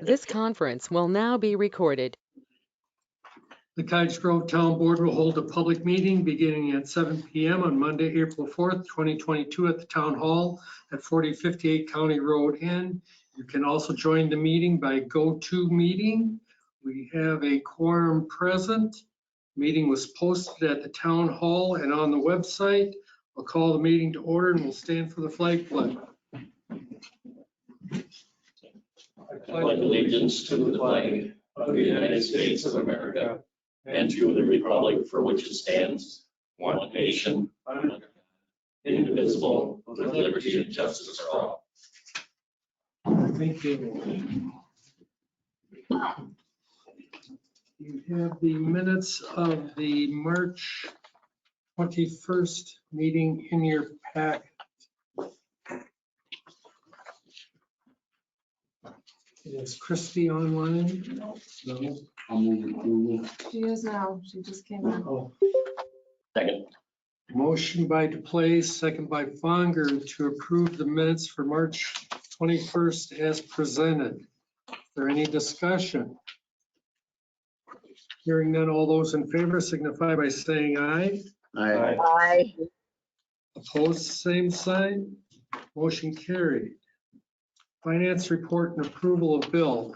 This conference will now be recorded. The Cottage Grove Town Board will hold a public meeting beginning at 7 p.m. on Monday, April 4th, 2022 at the Town Hall at 4058 County Road N. You can also join the meeting by GoToMeeting. We have a quorum present. Meeting was posted at the Town Hall and on the website. I'll call the meeting to order and we'll stand for the flag pledge. I pledge allegiance to the flag of the United States of America and to the republic for which it stands, one nation, indivisible, with liberty and justice for all. Thank you. You have the minutes of the March 21st meeting in your packet. Is Christie online? No. I'll move approval. She is now. She just came in. Oh. Second. Motion by DePlace, second by Fonger to approve the minutes for March 21st as presented. Is there any discussion? Hearing none, all those in favor signify by saying aye. Aye. Aye. Opposed, same sign. Motion carried. Finance report and approval of bill.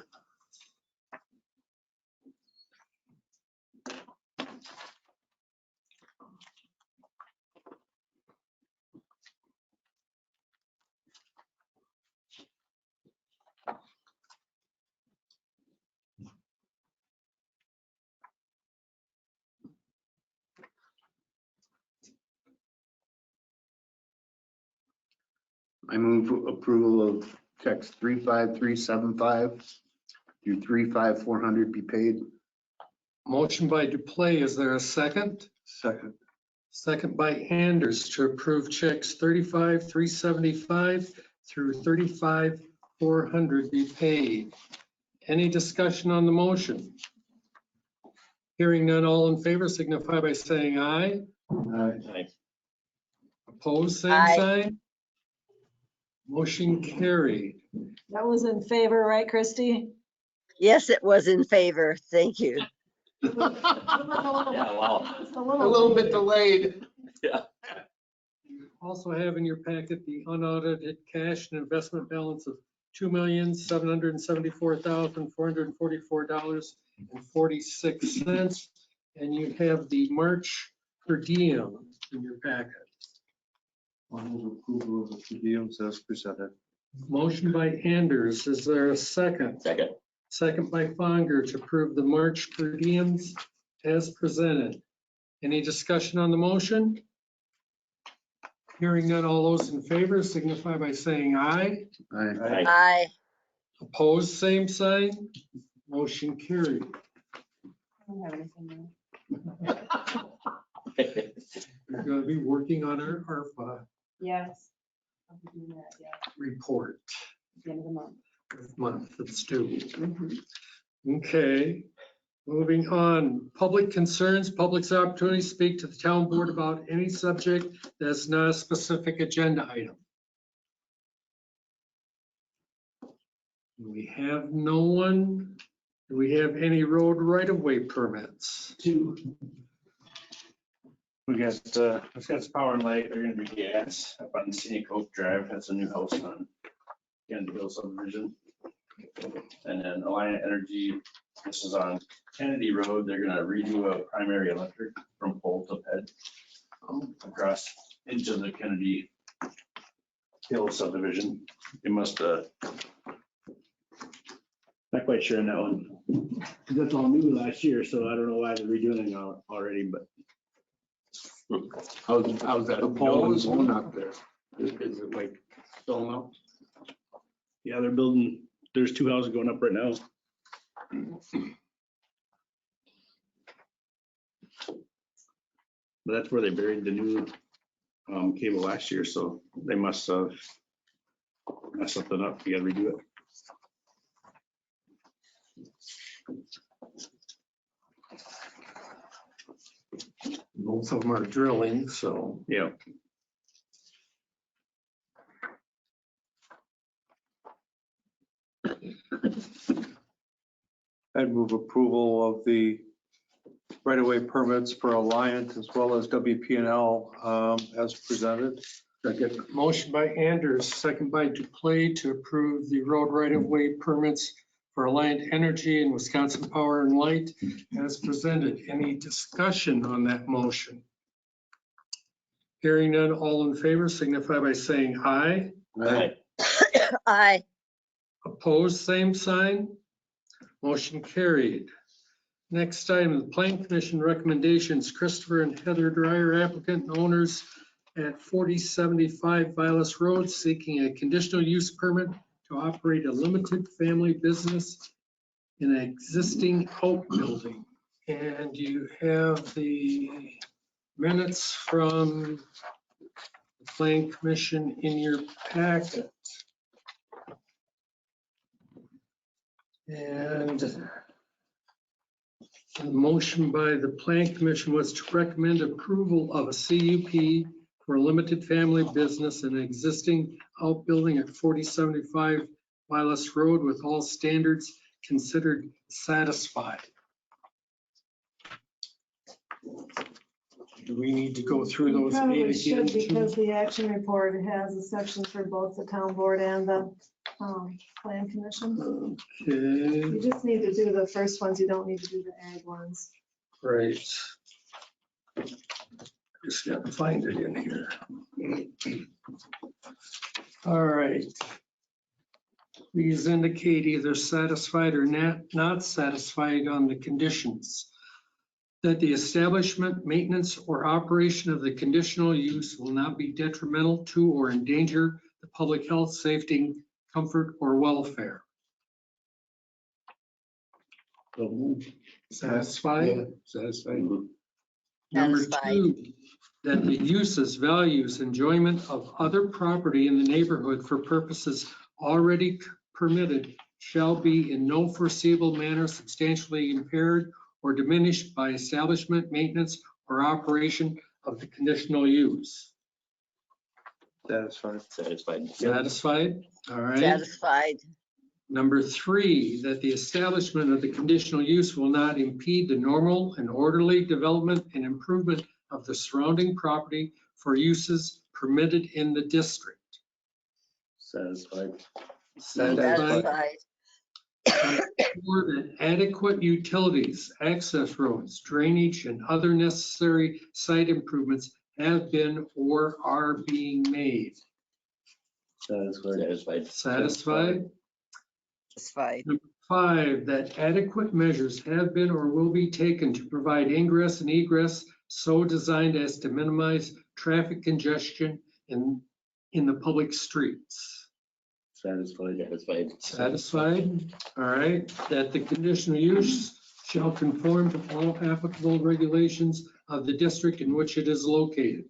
I move approval of checks 35375 through 35400 be paid. Motion by DePlace, is there a second? Second. Second by Anders to approve checks 35,375 through 35,400 be paid. Any discussion on the motion? Hearing none, all in favor signify by saying aye. Aye. Opposed, same Aye. sign. Motion carried. That was in favor, right, Christie? Yes, it was in favor. Thank you. Yeah, wow. Just a A little bit delayed. Also have in your packet the unaudited cash and investment balance of $2,774,444.46. And you have the March per diem in your packet. I move approval of the per diems as presented. Motion by Anders, is there a second? Second. Second by Fonger to approve the March per diems as presented. Any discussion on the motion? Hearing none, all those in favor signify by saying aye. Aye. Aye. Opposed, same sign. Motion carried. I don't have anything We're going to be working on our ARPA Yes. I'll be doing that, yeah, report at the end of the month. this month. It's due. Okay, moving on. Public concerns, public's opportunity to speak to the town board about any subject that's not a specific agenda item. We have no one. Do we have any road right-of-way permits? We got Wisconsin Power and Light, they're gonna do gas up on Scenic Oak Drive. That's a new house on Kennedy Hill subdivision. And then Alliant Energy, this is on Kennedy Road. They're gonna redo a primary electric from pole to ped across into the Kennedy Hill subdivision. It must, not quite sure on that one. That's all new last year, so I don't know why they're redoing it already, but How's that? The pole is going up there. Is it like still up? yeah, they're building, there's two houses going up right now. But that's where they buried the new cable last year, so they must have messed something up. You gotta redo it. Both of them are drilling, so. Yeah. I'd move approval of the right-of-way permits for Alliant as well as WP&L as presented. Second. Motion by Anders, second by Duplay to approve the road right-of-way permits for Alliant Energy and Wisconsin Power and Light as presented. Any discussion on that motion? Hearing none, all in favor signify by saying aye. Aye. Aye. Opposed, same sign. Motion carried. Next item, the Plan Commission recommendations, Christopher and Heather Dreyer, applicant and owners at 4075 Vilas Road, seeking a conditional use permit to operate a limited family business in an existing outbuilding. And you have the minutes from the Plan Commission in your packet. And the motion by the Plan Commission was to recommend approval of a CUP for a limited family business in an existing outbuilding at 4075 Vilas Road with all standards considered satisfied. Do we need to go through You probably probably eight again? should, because the action report has a section for both the town board and the plan commission. Okay, You just need to do the first ones, you don't need to do the ag ones. right. Just got to find it in here. All right. Please indicate either satisfied or not satisfied on the conditions. That the establishment, maintenance, or operation of the conditional use will not be detrimental to or endanger the public health, safety, comfort, or welfare. Satisfied? Satisfied. Number Satisfied. 2, that the uses, values, enjoyment of other property in the neighborhood for purposes already permitted shall be in no foreseeable manner substantially impaired or diminished by establishment, maintenance, or operation of the conditional use. Satisfied. Satisfied. Satisfied? All right. Satisfied. Number 3, that the establishment of the conditional use will not impede the normal and orderly development and improvement of the surrounding property for uses permitted in the district. Satisfied. Satisfied. Satisfied. 4, that adequate utilities, access roads, drainage, and other necessary site improvements have been or are being made. Satisfied. Satisfied? Satisfied. 5, that adequate measures have been or will be taken to provide ingress and egress so designed as to minimize traffic congestion in the public streets. Satisfied. Satisfied. Satisfied? All right. That the conditional use shall conform to all applicable regulations of the district in which it is located.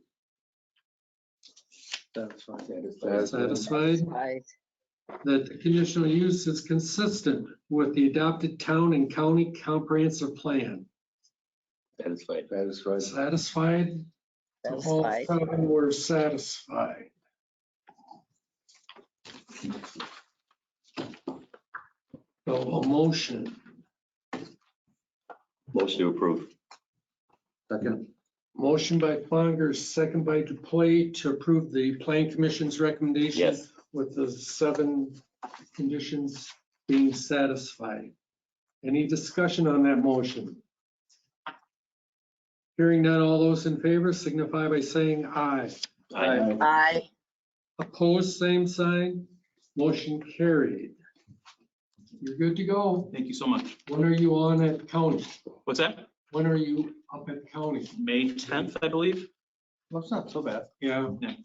Satisfied. Satisfied? Satisfied. That the conditional use is consistent with the adopted town and county comprehensive plan. Satisfied. Satisfied. Satisfied? All Satisfied. 7 were satisfied. So a motion. Motion to approve. Second. Motion by Conger, second by Duplay to approve the Plan Commission's recommendation. Yes. With the 7 conditions being satisfied. Any discussion on that motion? Hearing none, all those in favor signify by saying aye. Aye. Aye. Opposed, same sign. Motion carried. You're good to go. Thank you so much. When are you on at county? What's that? When are you up at county? May 10th, I believe? Well, it's not so bad. Yeah, Yeah.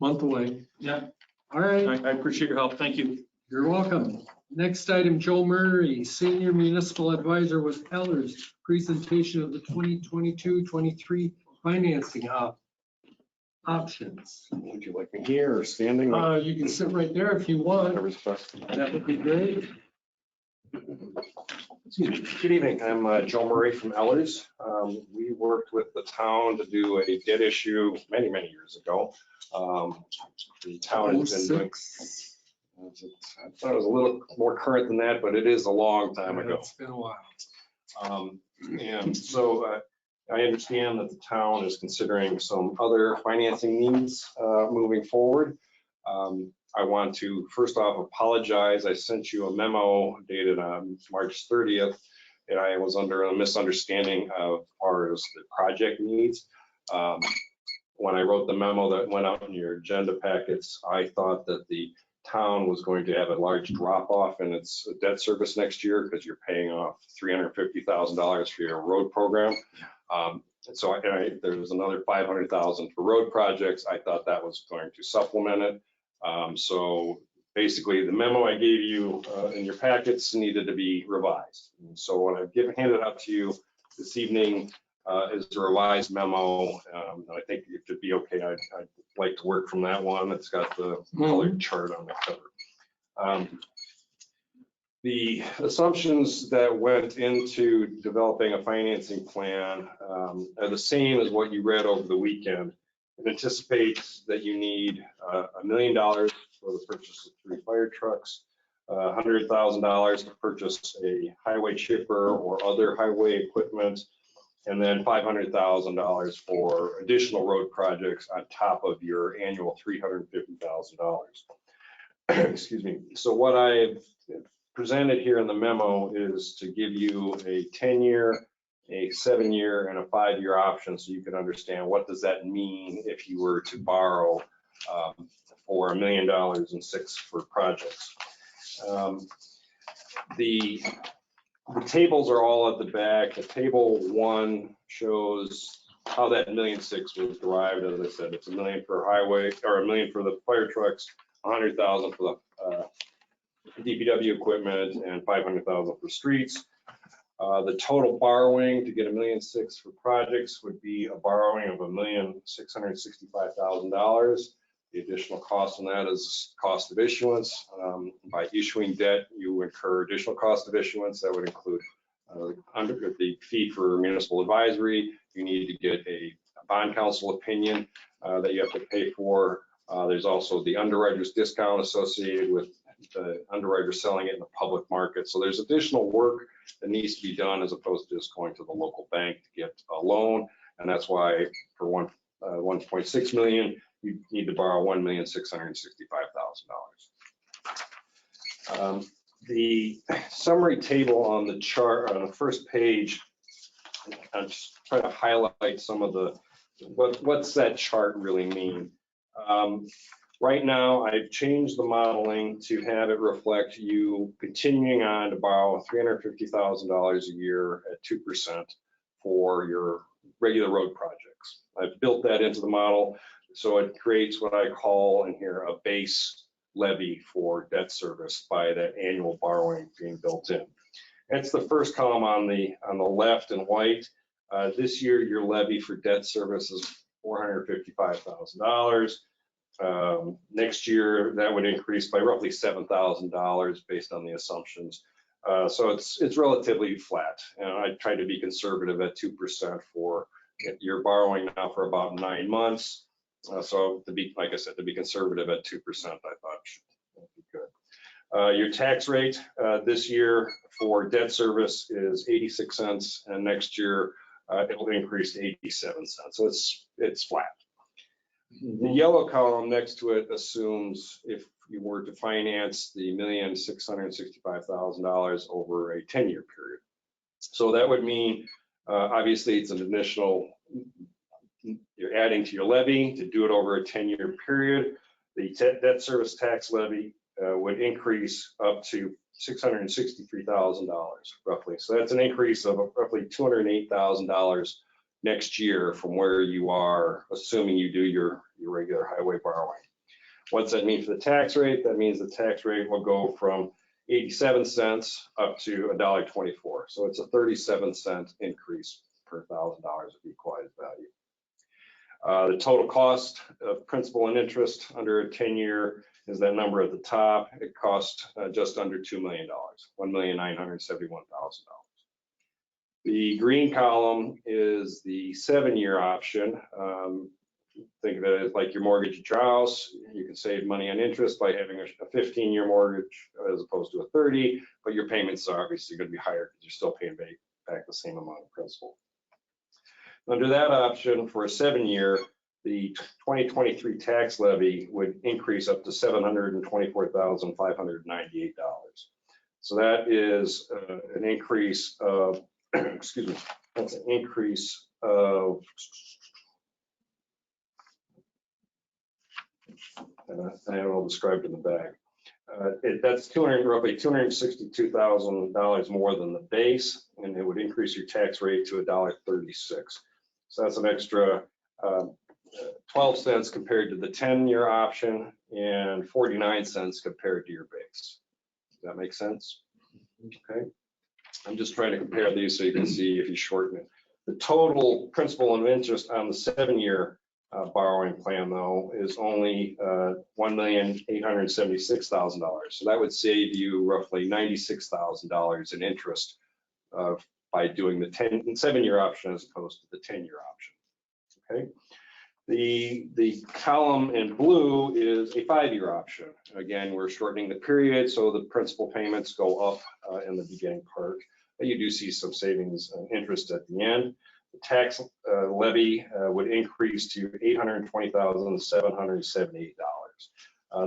month away. Yeah. All right, I appreciate your help. Thank you. you're welcome. Next item, Joe Murray, Senior Municipal Advisor with Ellers, presentation of the 2022-23 financing options. Would you like me here or standing? You can sit right there if you want. Whatever's best. That would be great. Excuse me. Good evening. I'm Joe Murray from Ellers. We worked with the town to do a debt issue many, many years ago. The town has been doing, I thought it was a little more current than that, but it is a long time ago. It's been a while. And so I understand that the town is considering some other financing needs moving forward. I want to first off apologize. I sent you a memo dated on March 30th, and I was under a misunderstanding of far as the project needs. When I wrote the memo that went out in your agenda packets, I thought that the town was going to have a large drop off in its debt service next year because you're paying off $350,000 for your road program. So there was another $500,000 for road projects. I thought that was going to supplement it. So basically the memo I gave you in your packets needed to be revised. And so what I've handed out to you this evening is a revised memo. I think it should be okay. I'd like to work from that one. It's got the colored chart on the cover. The assumptions that went into developing a financing plan are the same as what you read over the weekend. It anticipates that you need $1 million for the purchase of 3 fire trucks, $100,000 to purchase a highway chipper or other highway equipment, and then $500,000 for additional road projects on top of your annual $350,000. Excuse me. So what I've presented here in the memo is to give you a 10-year, a 7-year, and a 5-year option so you can understand what does that mean if you were to borrow for $1 million and 6 for projects. The tables are all at the back. The table 1 shows how that $1.6 million was derived. As I said, it's $1 million for highway, or $1 million for the fire trucks, $100,000 for the DPW equipment, and $500,000 for streets. The total borrowing to get $1.6 million for projects would be a borrowing of $1,665,000. The additional cost on that is cost of issuance. By issuing debt, you incur additional cost of issuance. That would include under the fee for municipal advisory. You need to get a bond counsel opinion that you have to pay for. There's also the underwriter's discount associated with the underwriter selling it in the public market. So there's additional work that needs to be done as opposed to just going to the local bank to get a loan. And that's why for 1.6 million, you need to borrow $1,665,000. The summary table on the chart on the first page, I'm just trying to highlight some of the, what's that chart really mean? Right now, I've changed the modeling to have it reflect you continuing on to borrow $350,000 a year at 2% for your regular road projects. I've built that into the model, so it creates what I call in here a base levy for debt service by that annual borrowing being built in. That's the first column on the left in white. This year, your levy for debt service is $455,000. Next year, that would increase by roughly $7,000 based on the assumptions. So it's relatively flat. And I tried to be conservative at 2% for you're borrowing now for about 9 months. So to be, like I said, to be conservative at 2%, I thought should be good. Your tax rate this year for debt service is 86 cents, and next year it will increase to 87 cents. So it's flat. The yellow column next to it assumes if you were to finance the $1,665,000 over a 10-year period. So that would mean, obviously, it's an additional, you're adding to your levy to do it over a 10-year period. The debt service tax levy would increase up to $663,000 roughly. So that's an increase of roughly $208,000 next year from where you are, assuming you do your regular highway borrowing. What's that mean for the tax rate? That means the tax rate will go from 87 cents up to $1.24. So it's a 37-cent increase per $1,000 of equalized value. The total cost of principal and interest under a 10-year is that number at the top. It costs just under $2 million, $1,971,000. The green column is the 7-year option. think of it as like your mortgage at your house. You can save money on interest by having a 15-year mortgage as opposed to a 30, but your payments are obviously going to be higher because you're still paying back the same amount of principal. Under that option, for a 7-year, the 2023 tax levy would increase up to $724,598. So that is an increase of, excuse me, that's an increase of, and I have it all described in the back. That's roughly $262,000 more than the base, and it would increase your tax rate to $1.36. So that's an extra 12 cents compared to the 10-year option and 49 cents compared to your base. Does that make sense? Okay. I'm just trying to compare these so you can see if you shorten it. The total principal and interest on the 7-year borrowing plan, though, is only $1,876,000. So that would save you roughly $96,000 in interest by doing the 7-year option as opposed to the 10-year option. Okay. The column in blue is a 5-year option. Again, we're shortening the period, so the principal payments go up in the beginning part, but you do see some savings and interest at the end. The tax levy would increase to $820,778.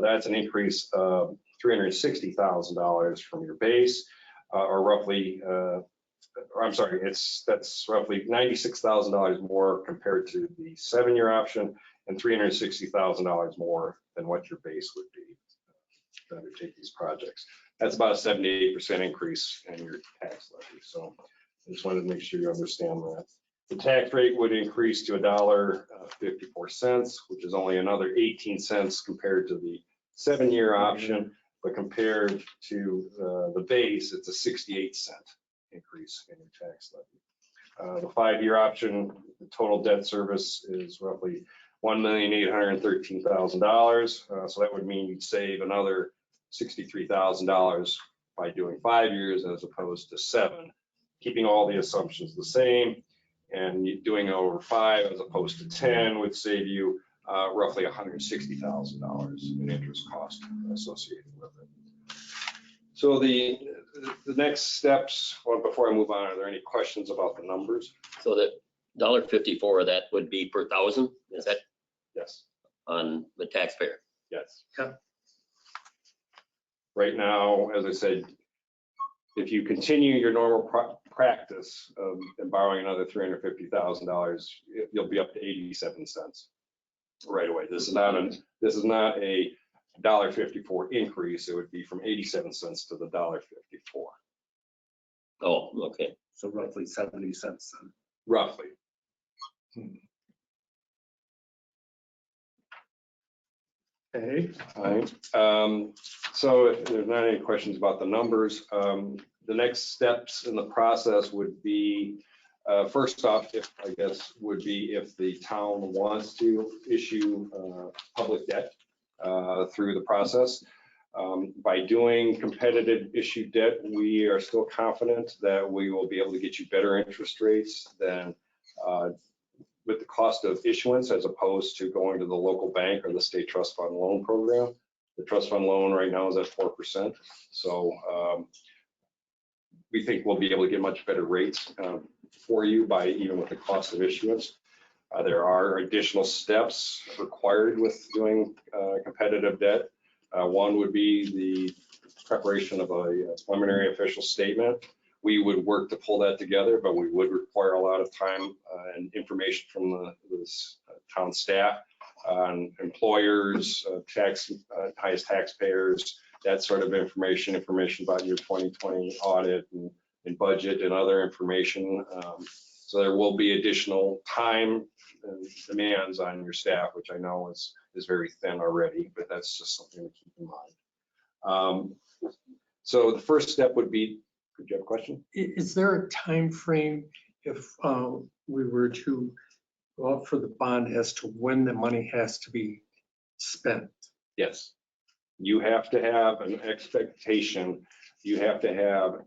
That's an increase of $360,000 from your base, or roughly, that's roughly $96,000 more compared to the 7-year option and $360,000 more than what your base would be to undertake these projects. That's about a 78% increase in your tax levy. So I just wanted to make sure you understand that. The tax rate would increase to $1.54, which is only another 18 cents compared to the 7-year option, but compared to the base, it's a 68-cent increase in your tax levy. The 5-year option, the total debt service is roughly $1,813,000. So that would mean you'd save another $63,000 by doing 5 years as opposed to 7, keeping all the assumptions the same. And doing it over 5 as opposed to 10 would save you roughly $160,000 in interest cost associated with it. So the next steps, well, before I move on, are there any questions about the numbers? So that $1.54 of that would be per thousand, is that Yes. on the taxpayer? Yes. Yeah. Right now, as I said, if you continue your normal practice of borrowing another $350,000, you'll be up to 87 cents right away. This is not a $1.54 increase. It would be from 87 cents to the $1.54. Oh, okay. So roughly 70 cents then. Roughly. Okay. All right. So if there's not any questions about the numbers, the next steps in the process would be, first off, if the town wants to issue public debt through the process. By doing competitive issue debt, we are still confident that we will be able to get you better interest rates than with the cost of issuance, as opposed to going to the local bank or the state trust fund loan program. The trust fund loan right now is at 4%. So we think we'll be able to get much better rates for you by even with the cost of issuance. There are additional steps required with doing competitive debt. One would be the preparation of a preliminary official statement. We would work to pull that together, but we would require a lot of time and information from the town staff on employers, highest taxpayers, that sort of information about your 2020 audit and budget and other information. So there will be additional time and demands on your staff, which I know is very thin already, but that's just something to keep in mind. So the first step would be, did you have a question? Is there a time frame if we were to go out for the bond as to when the money has to be spent? Yes. You have to have an expectation. You have to have,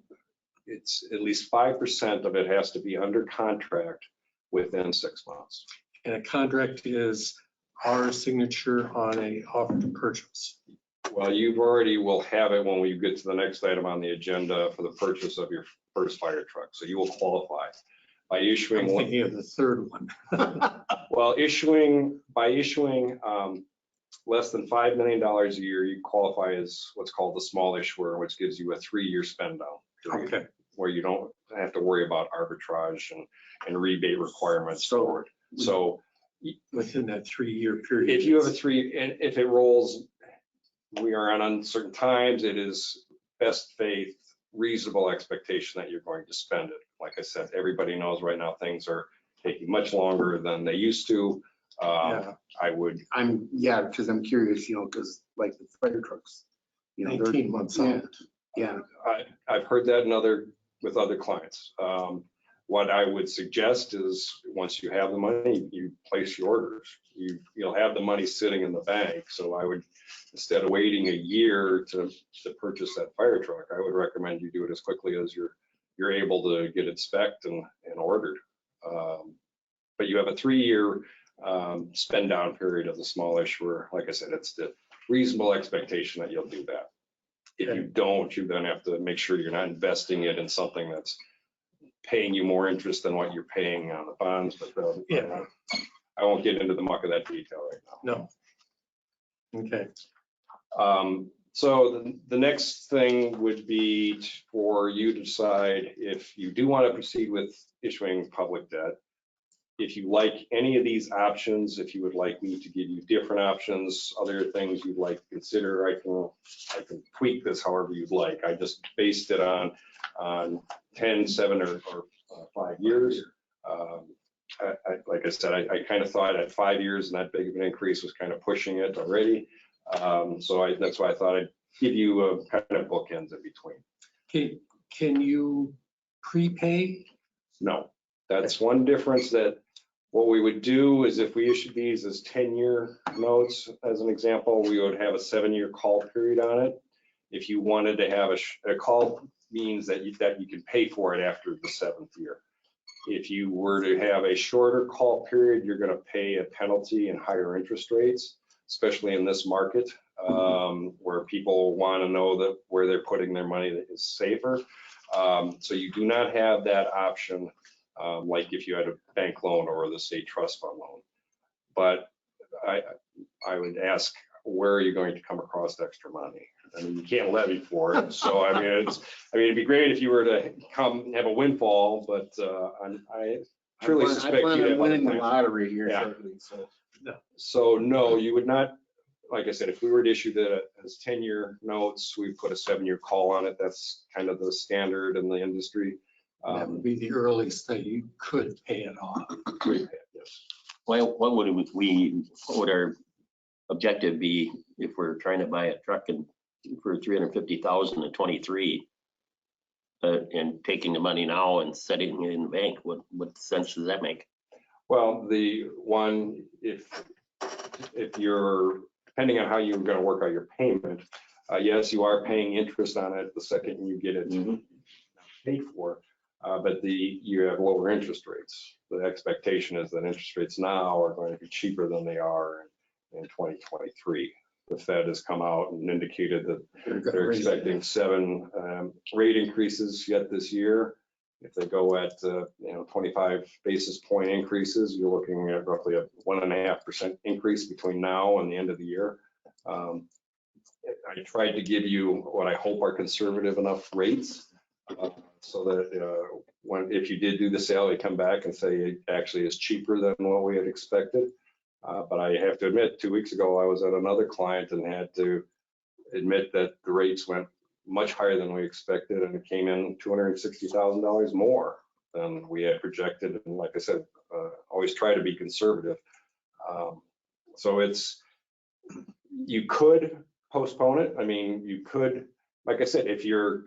it's at least 5% of it has to be under contract within 6 months. And a contract is our signature on a offer to purchase? Well, you already will have it when we get to the next item on the agenda for the purchase of your first fire truck. So you will qualify by I'm issuing, thinking of the third one. well, by issuing less than $5 million a year, you qualify as what's called the small issuer, which gives you a 3-year spend down period, Okay, where you don't have to worry about arbitrage and rebate requirements for it. So within that 3-year period. if you have and if it rolls, we are on uncertain times, it is best faith, reasonable expectation that you're going to spend it. Like I said, everybody knows right now things are taking much longer than they used to. Yeah. Because I'm curious, because like the fire trucks, they're 19 months out. Yeah, I've heard that with other clients. What I would suggest is once you have the money, you place your orders. You'll have the money sitting in the bank. So I would, instead of waiting a year to purchase that fire truck, I would recommend you do it as quickly as you're able to get it spec'd and ordered. But you have a 3-year spend down period of the small issuer. Like I said, it's the reasonable expectation that you'll do that. If you don't, you then have to make sure you're not investing it in something that's paying you more interest than what you're paying on the bonds. But Yeah. I won't get into the muck of that detail right now. No. Okay. So the next thing would be for you to decide if you do want to proceed with issuing public debt. If you like any of these options, if you would like me to give you different options, other things you'd like to consider, I can tweak this however you'd like. I just based it on 10, 7, or 5 years. Like I said, I kind of thought at 5 years and that big of an increase was kind of pushing it already. So that's why I thought I'd give you a kind of bookends in between. Okay, can you prepay? No, that's one difference. That what we would do is if we issued these as 10-year notes, as an example, we would have a 7-year call period on it. If you wanted to have a call, means that you can pay for it after the 7th year. If you were to have a shorter call period, you're going to pay a penalty and higher interest rates, especially in this market where people want to know that where they're putting their money is safer. So you do not have that option like if you had a bank loan or the state trust fund loan. But I would ask, where are you going to come across extra money? I mean, you can't levy for it. So I mean, it'd be great if you were to come have a windfall, but I truly suspect you have winning the other plans. lottery here Yeah. shortly. So no, you would not. Like I said, if we were to issue that as 10-year notes, we put a 7-year call on it. That's kind of the standard in the industry. That would be the earliest that you could pay it off. Yes. What would our objective be if we're trying to buy a truck for $350,000 in 23 and taking the money now and setting it in the bank? What sense does that make? Well, the one, if you're, depending on how you're going to work out your payment, yes, you are paying interest on it the second you get it paid for, but you have lower interest rates. The expectation is that interest rates now are going to be cheaper than they are in 2023. The Fed has come out and indicated that they're expecting 7 rate increases yet this year. If they go at 25 basis point increases, you're looking at roughly a 1.5% increase between now and the end of the year. I tried to give you what I hope are conservative enough rates so that if you did do the sale, you come back and say it actually is cheaper than what we had expected. But I have to admit, 2 weeks ago, I was at another client and had to admit that the rates went much higher than we expected, and it came in $260,000 more than we had projected. And like I said, always try to be conservative. So you could postpone it. I mean, you could, like I said, if you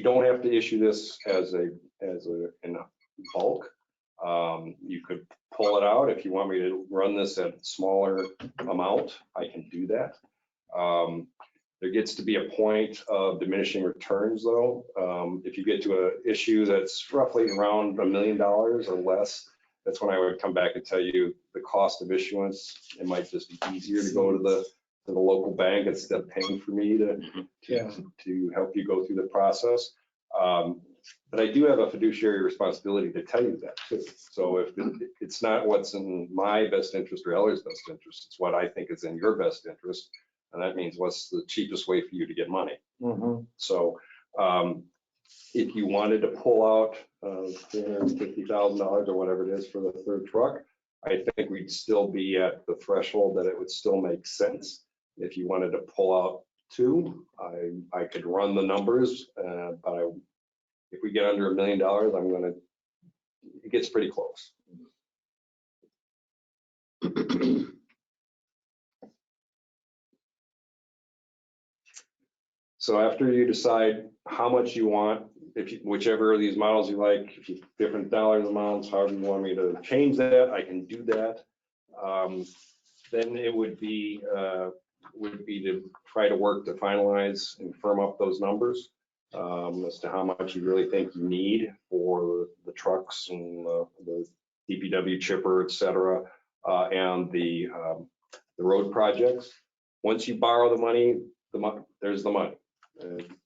don't have to issue this in bulk. You could pull it out. If you want me to run this at smaller amount, I can do that. There gets to be a point of diminishing returns though. If you get to an issue that's roughly around $1 million or less, that's when I would come back and tell you the cost of issuance. It might just be easier to go to the local bank instead of paying for me to help you go through the process. But I do have a fiduciary responsibility to tell you that too. So if it's not what's in my best interest or Eller's best interest, it's what I think is in your best interest. And that means what's the cheapest way for you to get money. So if you wanted to pull out $350,000 or whatever it is for the third truck, I think we'd still be at the threshold that it would still make sense. If you wanted to pull out 2, I could run the numbers, but if we get under $1 million, it gets pretty close. So after you decide how much you want, whichever of these models you like, if you different dollars amounts, however you want me to change that, I can do that. Then it would be to try to work to finalize and firm up those numbers as to how much you really think you need for the trucks and the DPW chipper, et cetera, and the road projects. Once you borrow the money, there's the money.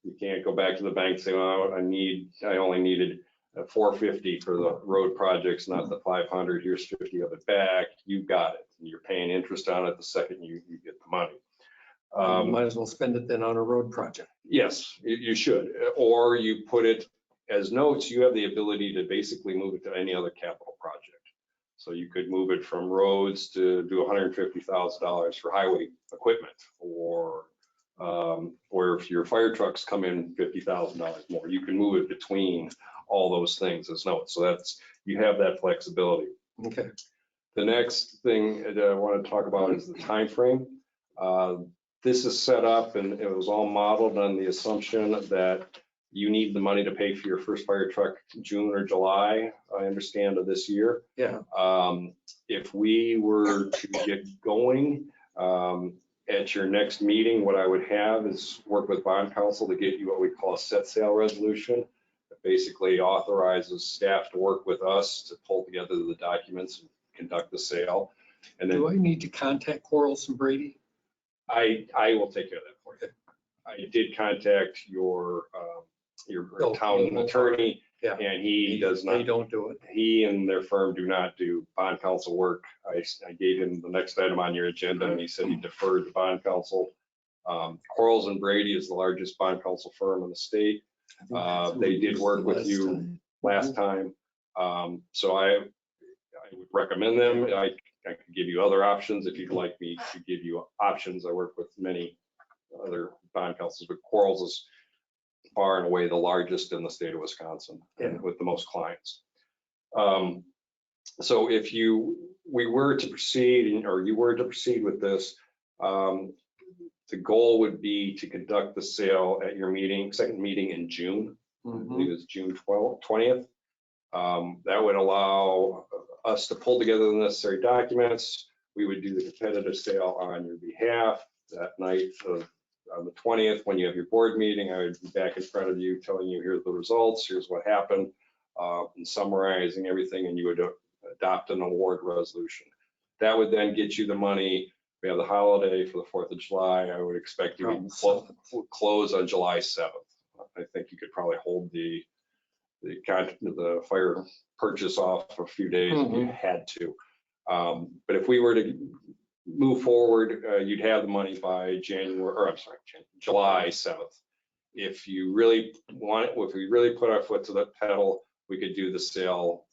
You can't go back to the bank and say, well, I only needed $450 for the road projects, not the $500. Here's 50 of it back. You got it. And you're paying interest on it the second you get the money. Might as well spend it then on a road project. Yes, you should. Or you put it as notes. You have the ability to basically move it to any other capital project. So you could move it from roads to do $150,000 for highway equipment, or if your fire trucks come in $50,000 more, you can move it between all those things as notes. So you have that flexibility. Okay. The next thing that I want to talk about is the time frame. This is set up and it was all modeled on the assumption that you need the money to pay for your first fire truck June or July, I understand, of this year. Yeah. If we were to get going at your next meeting, what I would have is work with bond counsel to get you what we call a set sale resolution. That basically authorizes staff to work with us to pull together the documents and conduct the sale. And then Do I need to contact Quarles and Brady? I will take care of that for you. I did contact your town attorney, Yeah. and he does not. They don't do it. He and their firm do not do bond counsel work. I gave him the next item on your agenda, and he said he deferred to bond counsel. Quarles and Brady is the largest bond counsel firm in the state. They did work with you last time. So I would recommend them. I could give you other options if you'd like me to give you options. I work with many other bond counsels, but Quarles is far and away the largest in the state of Wisconsin, and with the most clients. So if we were to proceed, or you were to proceed with this, the goal would be to conduct the sale at your second meeting in June. I believe it's June 20th. That would allow us to pull together the necessary documents. We would do the competitive sale on your behalf that night on the 20th. When you have your board meeting, I would be back in front of you telling you, here's the results, here's what happened, and summarizing everything, and you would adopt an award resolution. That would then get you the money. We have the holiday for the 4th of July. I would expect you to close on July 7th. I think you could probably hold the fire purchase off for a few days if you had to. But if we were to move forward, you'd have the money by July 7th. If you really want it, if we really put our foot to the pedal, we could do the sale,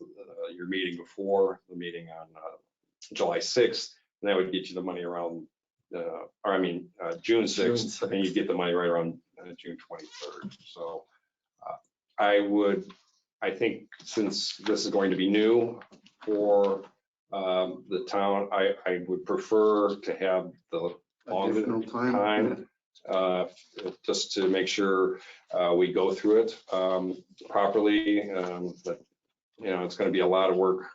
your meeting before the meeting on July 6th, and that would get you the money around, June 6th, and you get the money right around June 23rd. So I think since this is going to be new for the town, I would prefer to have the longer time just to make sure we go through it properly. But it's going to be a lot of work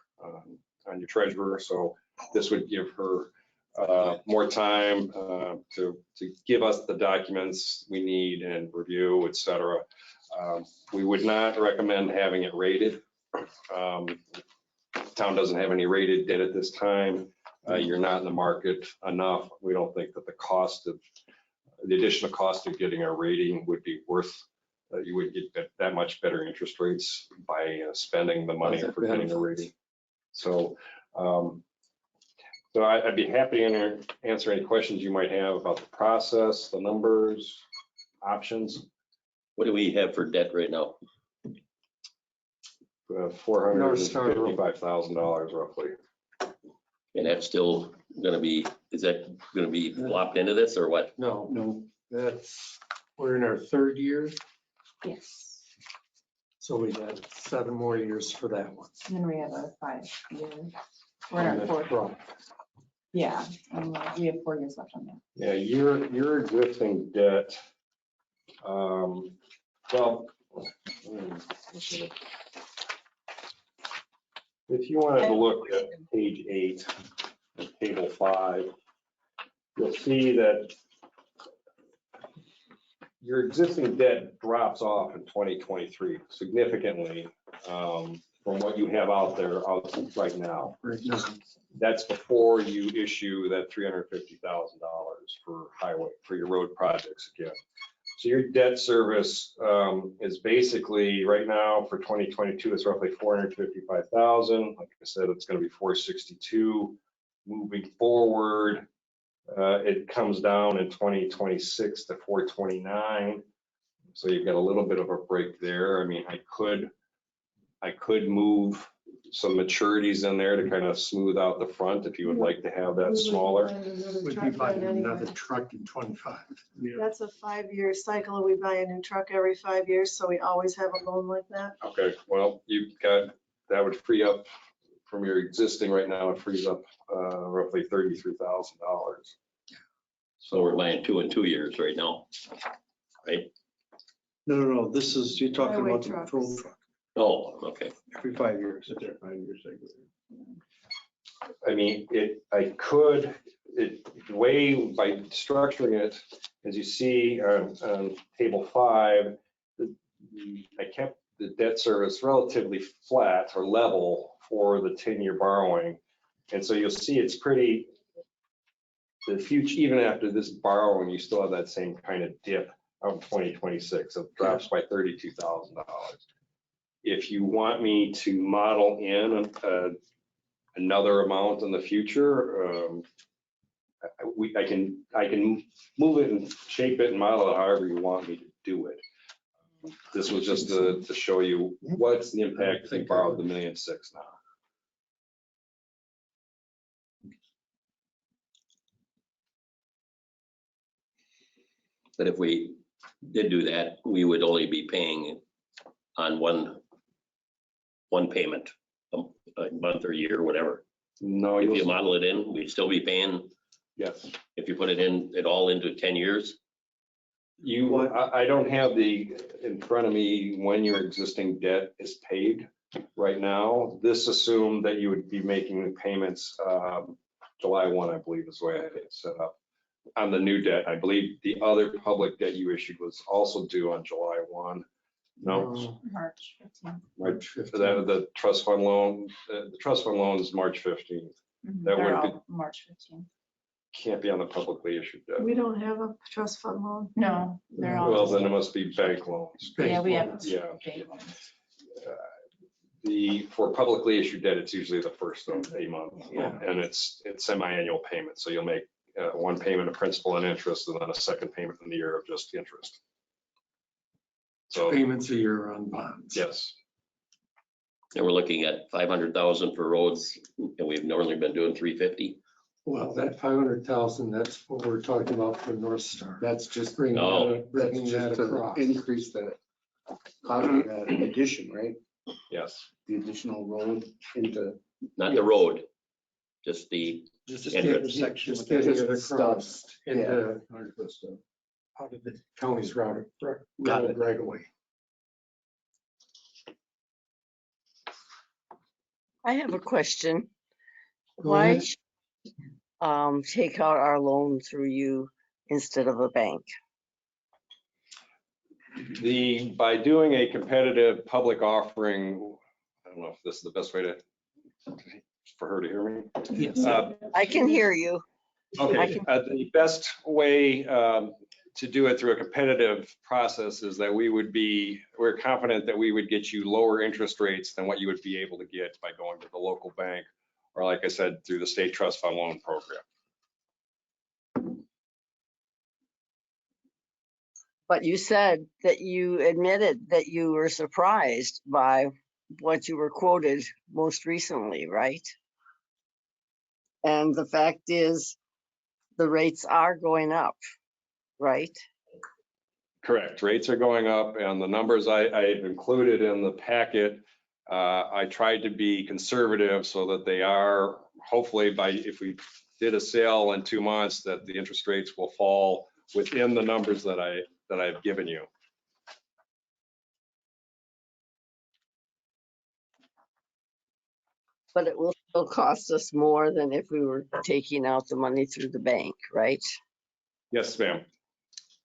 on your treasurer, so this would give her more time to give us the documents we need and review, et cetera. We would not recommend having it rated. the town doesn't have any rated debt at this time. You're not in the market enough. We don't think that the additional cost of getting a rating would be worth, you would get that much better interest rates by spending the money for getting a rating. So, I'd be happy to answer any questions you might have about the process, the numbers, options. What do we have for debt right now? $455,000 roughly. And that's still gonna be, is that gonna be lopped into this or what? No, we're in our third year, Yes, so we got 7 more years for that one. and then we have a 5-year. We're in On our the fourth, truck. yeah, and we have 4 years left on that. Yeah, your existing debt, if you wanted to look at page 8, table 5, you'll see that your existing debt drops off in 2023 significantly from what you have out there right now. Right now. That's before you issue that $350,000 for your road projects again. So your debt service is basically right now for 2022, it's roughly 455,000. Like I said, it's going to be 462. Moving forward, it comes down in 2026 to 429. So you've got a little bit of a break there. I mean, I could move some maturities in there to kind of smooth out the front if you would like to have that smaller. We'd be buying another truck in 25. That's a 5-year cycle. We buy a new truck every 5 years, so we always have a loan like that. Okay, well, that would free up from your existing right now, it frees up roughly $33,000. So we're buying 2 in 2 years right now, right? No, this is, you're talking Highway about the trucks. patrol truck Oh, okay. every 5 years. I mean, the way by structuring it, as you see on table 5, I kept the debt service relatively flat or level for the 10-year borrowing. And so you'll see it's pretty, the future, even after this borrowing, you still have that same kind of dip of 2026. It drops by $32,000. If you want me to model in another amount in the future, I can move it and shape it and model it however you want me to do it. This was just to show you what's the impact if you borrowed the $1.6 million now. But if we did do that, we would only be paying on one payment, a month or year, or whatever. No, If you model it in, we'd still be paying, yes. if you put it all into 10 years. I don't have in front of me when your existing debt is paid right now. This assumed that you would be making payments July 1, I believe is the way I had it set up. On the new debt, I believe the other public debt you issued was also due on July 1. No, March 15th. March 15th. the trust fund loan, the trust fund loan is March 15th. That They're would all March 15th. Can't be on the publicly issued debt. We don't have a trust fund loan. No, they're all. Well, then it must be bank loans. Yeah, we have. Yeah. bank loans. For publicly issued debt, it's usually the first of a month, Yeah. and it's semi-annual payment. So you'll make one payment of principal and interest, and then a second payment in the year of just interest. So Payments a year on bonds. yes, And we're looking at 500,000 for roads, and we've normally been doing 350. Well, that 500,000, that's what we're talking about for North Star. That's just, Bringing Oh. that, that's bringing that just to across. increase the cost of that addition, right? yes. The additional road into. Not the road, just the, Just the intersection Just with getting that it across stuff. into, out of the county's route, right away. I have a question. Go Why ahead. take out our loan through you instead of a bank? By doing a competitive public offering, I don't know if this is the best way to for her to hear me. Yes. I can hear you. Okay, the best way to do it through a competitive process is that we're confident that we would get you lower interest rates than what you would be able to get by going to the local bank, or like I said, through the state trust fund loan program. But you said that you admitted that you were surprised by what you were quoted most recently, right? And the fact is, the rates are going up, right? Correct. Rates are going up, and the numbers I included in the packet, I tried to be conservative so that they are, hopefully if we did a sale in 2 months, that the interest rates will fall within the numbers that I've given you. But it will still cost us more than if we were taking out the money through the bank, right? Yes, ma'am.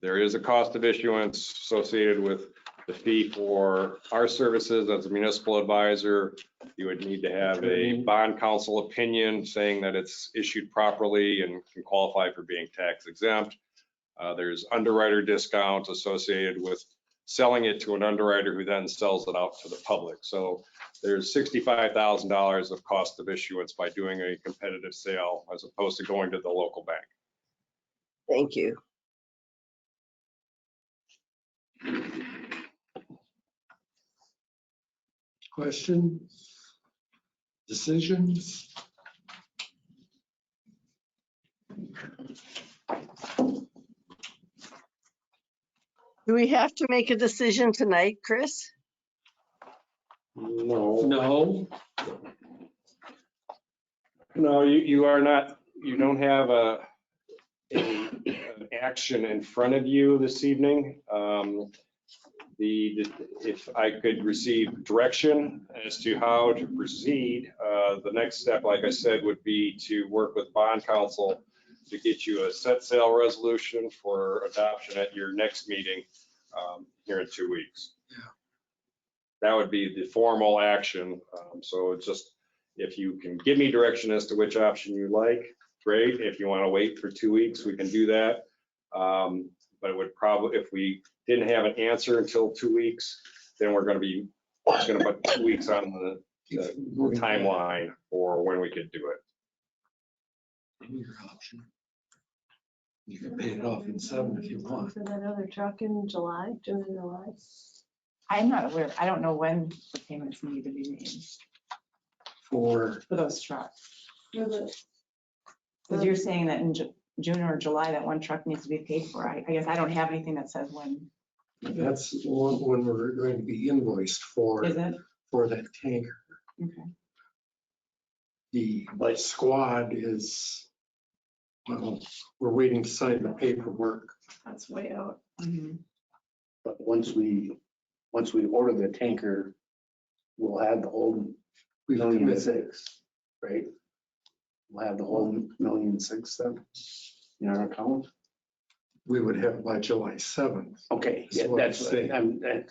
There is a cost of issuance associated with the fee for our services as a municipal advisor. You would need to have a bond counsel opinion saying that it's issued properly and can qualify for being tax exempt. There's underwriter discounts associated with selling it to an underwriter who then sells it out to the public. So there's $65,000 of cost of issuance by doing a competitive sale as opposed to going to the local bank. Thank you. Questions? Decisions? Do we have to make a decision tonight, Chris? No, you are not, you don't have an action in front of you this evening. If I could receive direction as to how to proceed, the next step, like I said, would be to work with bond counsel to get you a set sale resolution for adoption at your next meeting here in 2 weeks. That would be the formal action. So it's just, if you can give me direction as to which option you like, great. If you want to wait for 2 weeks, we can do that. But it would probably, if we didn't have an answer until 2 weeks, then it's going to put 2 weeks on the timeline for when we could do it. Your option. You can pay it off in 7 if you want. For that other truck in July, June and July. I'm not aware, I don't know when the payments need to be made For for those trucks. For the- Because you're saying that in June or July, that one truck needs to be paid for. I guess I don't have anything that says when. that's when we're going to be invoiced for Is it? for that tanker. Okay. The squad is, well, we're waiting to sign the paperwork. That's way out. Mhm. But once we order the tanker, we'll have the whole We've committed. $1,600,000, right? We'll have the whole $1,600,000 then in our account. We would have by July 7th. Okay, yeah, That's what I'm that's, saying.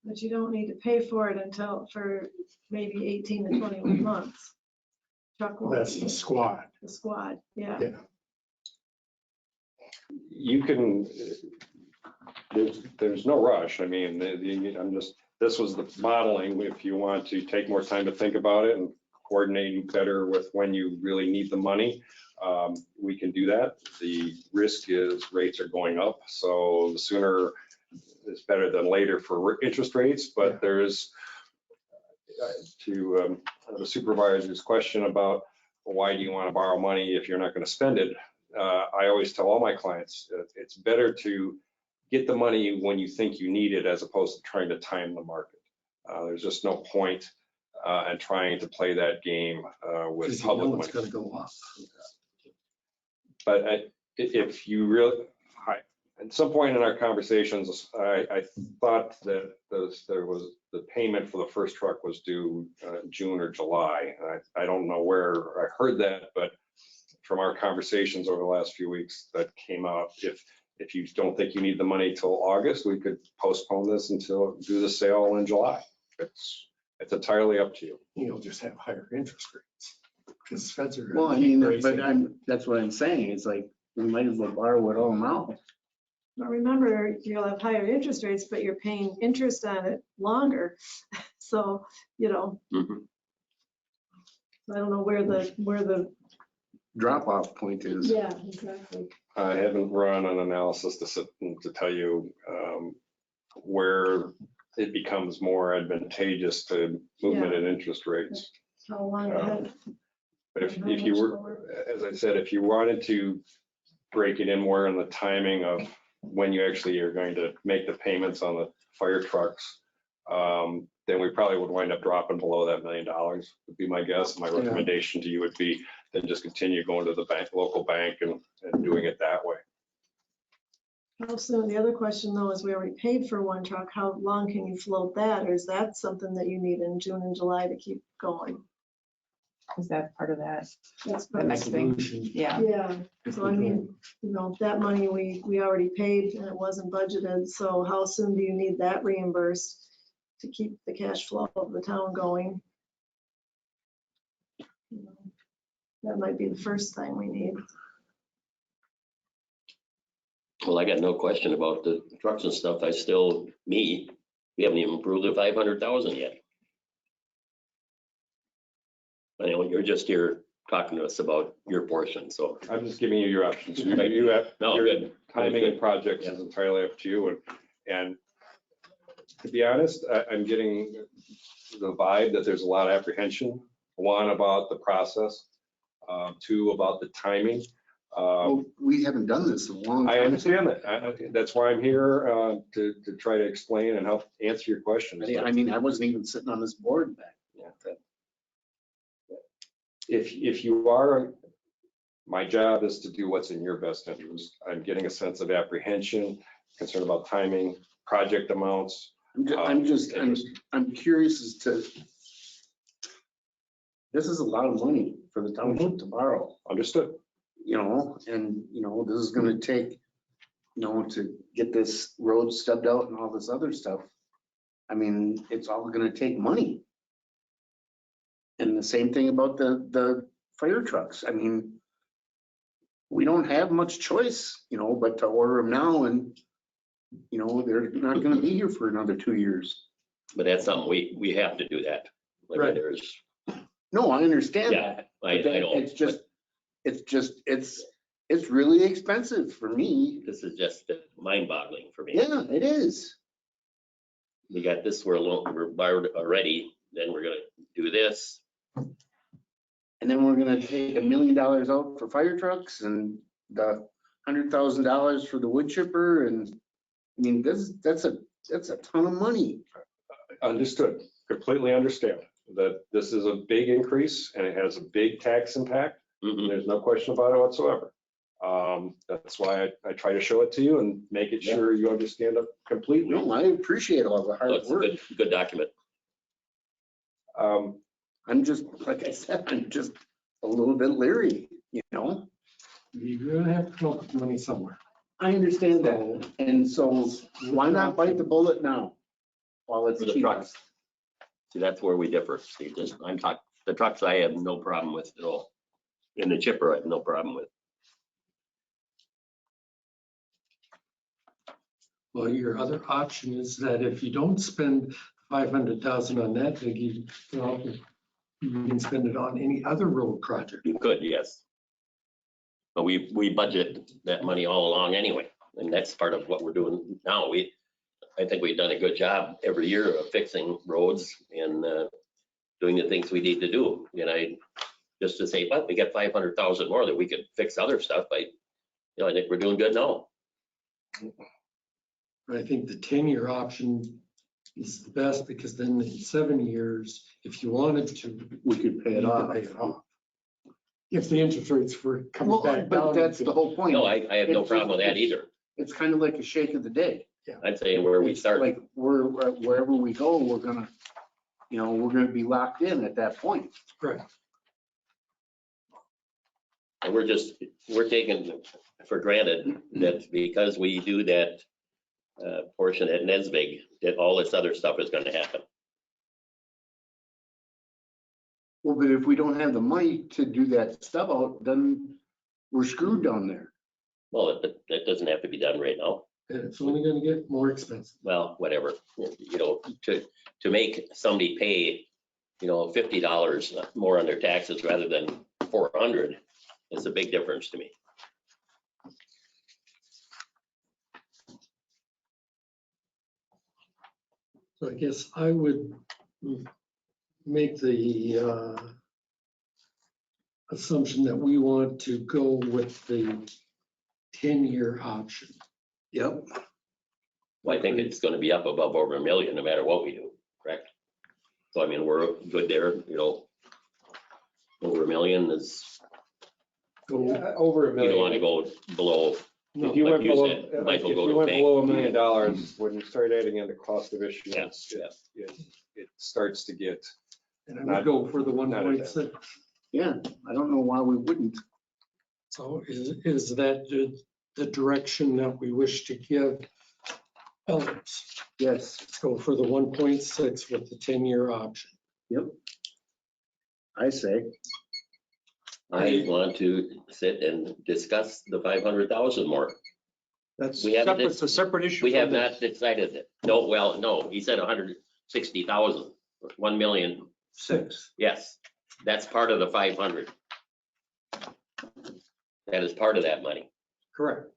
But you don't need to pay for it until for maybe 18 to 21 months. Truck will That's the squad. the squad, yeah. Yeah. You can, there's no rush. I mean, this was the modeling. If you want to take more time to think about it and coordinate better with when you really need the money, we can do that. The risk is rates are going up, so the sooner is better than later for interest rates, but there's to the supervisor's question about, well, why do you want to borrow money if you're not going to spend it? I always tell all my clients, it's better to get the money when you think you need it as opposed to trying to time the market. There's just no point in trying to play that game with public money. It's going to go up. But if you really, at some point in our conversations, I thought that there was the payment for the first truck was due June or July. I don't know where I heard that, but from our conversations over the last few weeks, that came out. If you don't think you need the money till August, we could postpone this until do the sale in July. It's entirely up to you. You'll just have higher interest rates. Because feds are. Well, I gonna keep mean, raising but that's what I'm saying. It's like, we might as well borrow it all now. But remember, you'll have higher interest rates, but you're paying interest on it longer. So, you know, Mhm. I don't know where the, Drop off point is. yeah, exactly. I haven't run an analysis to tell you where it becomes more advantageous to movement in interest rates. How long ahead? But if you were, as I said, if you wanted to break it in more on the timing of when you actually are going to make the payments on the fire trucks, then we probably would wind up dropping below that $1 million, would be my guess. My recommendation to you would be then just continue going to the bank, local bank and doing it that way. How soon, the other question though is we already paid for one truck. How long can you float that? Or is that something that you need in June and July to keep going? Is that part of that? That's The part of next thing? solution. Yeah. Yeah, so I mean, you know, that money we already paid and it wasn't budgeted, so how soon do you need that reimbursed to keep the cash flow of the town going? You know, that might be the first thing we need. Well, I got no question about the trucks and stuff. We haven't even approved the 500,000 yet. I know you're just here talking to us about your portion, so. I'm just giving you your options. You have, No, your good. timing and projects Yeah. is entirely up to you. And to be honest, I'm getting the vibe that there's a lot of apprehension. One, about the process. Two, about the timing. Well, we haven't done this in a long time. I understand that. That's why I'm here to try to explain and help answer your questions. I mean, I wasn't even sitting on this board back. If you are, my job is to do what's in your best interest. I'm getting a sense of apprehension, concerned about timing, project amounts. I'm curious as to, this is a lot of money for the township to borrow, Understood. you know, and, you know, this is gonna take, you know, to get this road stubbed out and all this other stuff. I mean, it's all gonna take money. And the same thing about the fire trucks. I mean, we don't have much choice, you know, but to order them now and, you know, they're not gonna be here for another 2 years. But that's something we have to do that. Like, Right. There's, No, I understand yeah, that. I but know. It's really expensive for me. This is just mind boggling for me. Yeah, it is. We got this, we're borrowed already, then we're gonna do this. And then we're gonna take $1 million out for fire trucks and the $100,000 for the wood chipper. And I mean, that's a ton of money. Understood. Completely understand that this is a big increase and it has a big tax impact. Mhm. There's no question about it whatsoever. That's why I try to show it to you and make it sure you understand it completely. No, I appreciate all the So hard it's a work. good document. I'm just, like I said, I'm just a little bit leery, you know? You're gonna have to come up with money somewhere. I understand that. And so why not bite the bullet now? While it's For the cheap. trucks. See, that's where we differ, Steve. I'm talking, the trucks I have no problem with at all. And the chipper I have no problem with. Well, your other option is that if you don't spend 500,000 on that, then you can spend it on any other road project. You could, yes. But we budget that money all along anyway, and that's part of what we're doing now. I think we've done a good job every year of fixing roads and doing the things we need to do. And just to say, well, we got 500,000 more that we could fix other stuff. I think we're doing good now. I think the 10-year option is the best because then in 7 years, if you wanted to, We could pay you it could off. pay it off. If the interest rates were coming Well, back but down. that's the whole point. No, I have no problem with that either. It's kind of like a shake of the day. I'd say where we It's start. Like wherever we go, we're gonna be locked in at that point. Right. And we're taking for granted that because we do that portion at Nesbig, that all this other stuff is going to happen. Well, but if we don't have the money to do that stub out, then we're screwed down there. Well, that doesn't have to be done right now. And it's only gonna get more expensive. Well, whatever, to make somebody pay, $50 more on their taxes rather than 400 is a big difference to me. So I guess I would make the assumption that we want to go with the 10-year option. Yep. Well, I think it's gonna be up above over $1 million no matter what we do, correct? So I mean, we're good there, over $1 million is, Over $1 you million. don't want to go below. If you like went you below, said, might as well if go you to went bank. below $1 million, when you start adding in the cost of issuance, Yeah, it starts to get, And I would go for the 1.6. Yeah, I don't know why we wouldn't. So is that the direction that we wish to give Ellis? Yes, Let's go for the 1.6 with the 10-year option. yep. I say, I want to sit and discuss the 500,000 more. That's We haven't separate, it's a separate issue. We from have this. not decided it. No, well, no, he said 160,000, 1 million. 6. Yes, that's part of the 500. That is part of that money. Correct.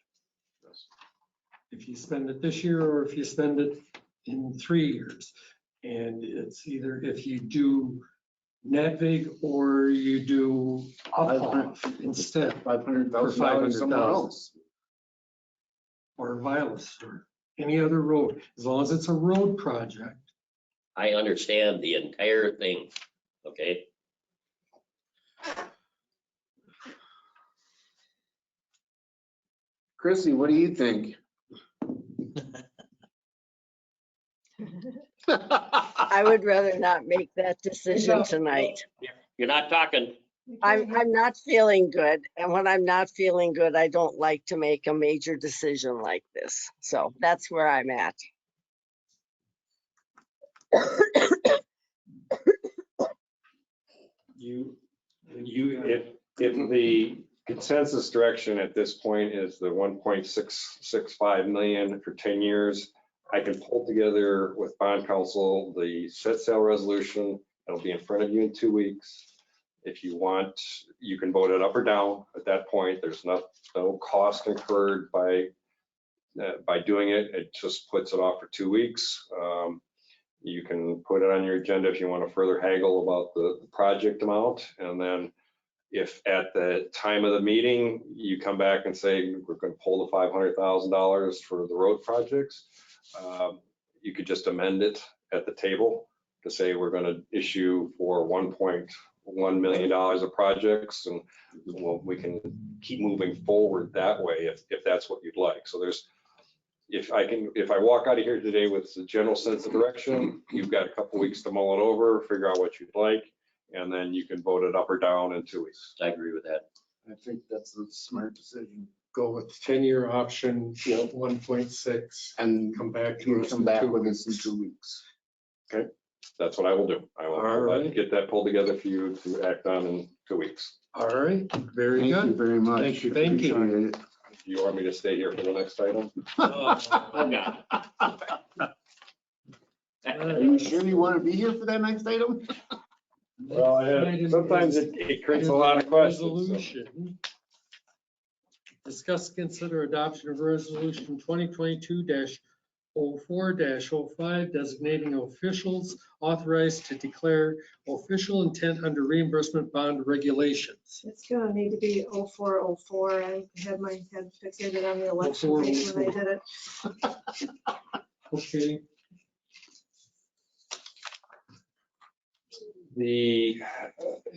If you spend it this year or if you spend it in 3 years. And it's either if you do NetVig or you do off instead, $500,000 somewhere else. or Vilas or any other road, as long as it's a road project. I understand the entire thing, okay? Chrissy, what do you think? I would rather not make that decision tonight. You're not talking, I'm not feeling good, and when I'm not feeling good, I don't like to make a major decision like this. So that's where I'm at. if the consensus direction at this point is the 1.665 million for 10 years, I can pull together with bond council the set sale resolution. It'll be in front of you in 2 weeks. If you want, you can vote it up or down. At that point, there's no cost incurred by doing it. It just puts it off for 2 weeks. You can put it on your agenda if you want to further haggle about the project amount. And then if at the time of the meeting, you come back and say, we're going to pull the $500,000 for the road projects, you could just amend it at the table to say we're going to issue for $1.1 million of projects, and we can keep moving forward that way if that's what you'd like. So if I walk out of here today with a general sense of direction, you've got a couple weeks to mull it over, figure out what you'd like, and then you can vote it up or down in 2 weeks. I agree with that. I think that's a smart decision. Go with 10-year option, 1.6, And come back to us. come in back 2 with weeks. us in 2 weeks. That's what I will do. I All will right. get that pulled together for you to act on in 2 weeks. All right, very Thank you good. very much. Thank you. Thank you. Appreciate it. Do you want me to stay here for the next item? Oh, God. Are you sure you want to be here for that next item? Well, sometimes it creates a lot of questions. so. Resolution. Discuss, consider adoption of resolution 2022-04-05 designating officials authorized to declare official intent under reimbursement bond regulations. It's gonna need to be 0404. I had my head fixated on the election date when I did it. Okay,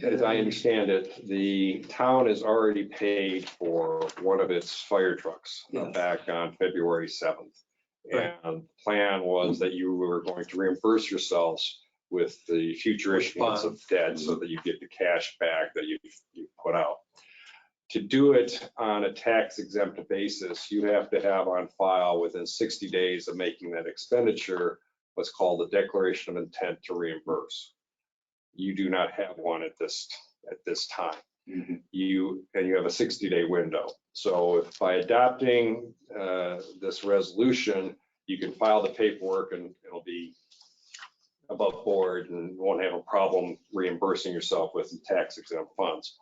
As I understand it, the town has already paid for one of its fire trucks Yes. back on February 7th. Right. And the plan was that you were going to reimburse yourselves with the future issuance of debt so that you get the cash back that you put out. To do it on a tax exempt basis, you have to have on file within 60 days of making that expenditure what's called a declaration of intent to reimburse. You do not have one at this time. You have a 60-day window. So if by adopting this resolution, you can file the paperwork and it'll be above board and won't have a problem reimbursing yourself with tax exempt funds.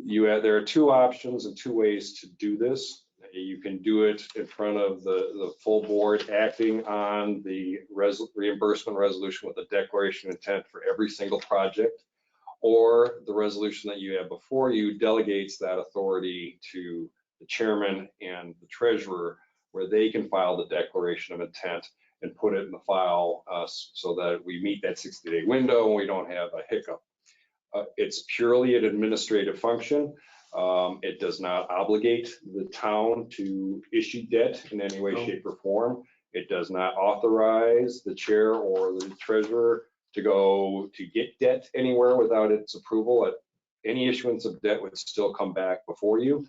There are two options and two ways to do this. You can do it in front of the full board acting on the reimbursement resolution with a declaration of intent for every single project, or the resolution that you have before you delegates that authority to the chairman and the treasurer, where they can file the declaration of intent and put it in the file so that we meet that 60-day window and we don't have a hiccup. It's purely an administrative function. It does not obligate the town to issue debt in any way, shape, or form. It does not authorize the chair or the treasurer to go to get debt anywhere without its approval. Any issuance of debt would still come back before you.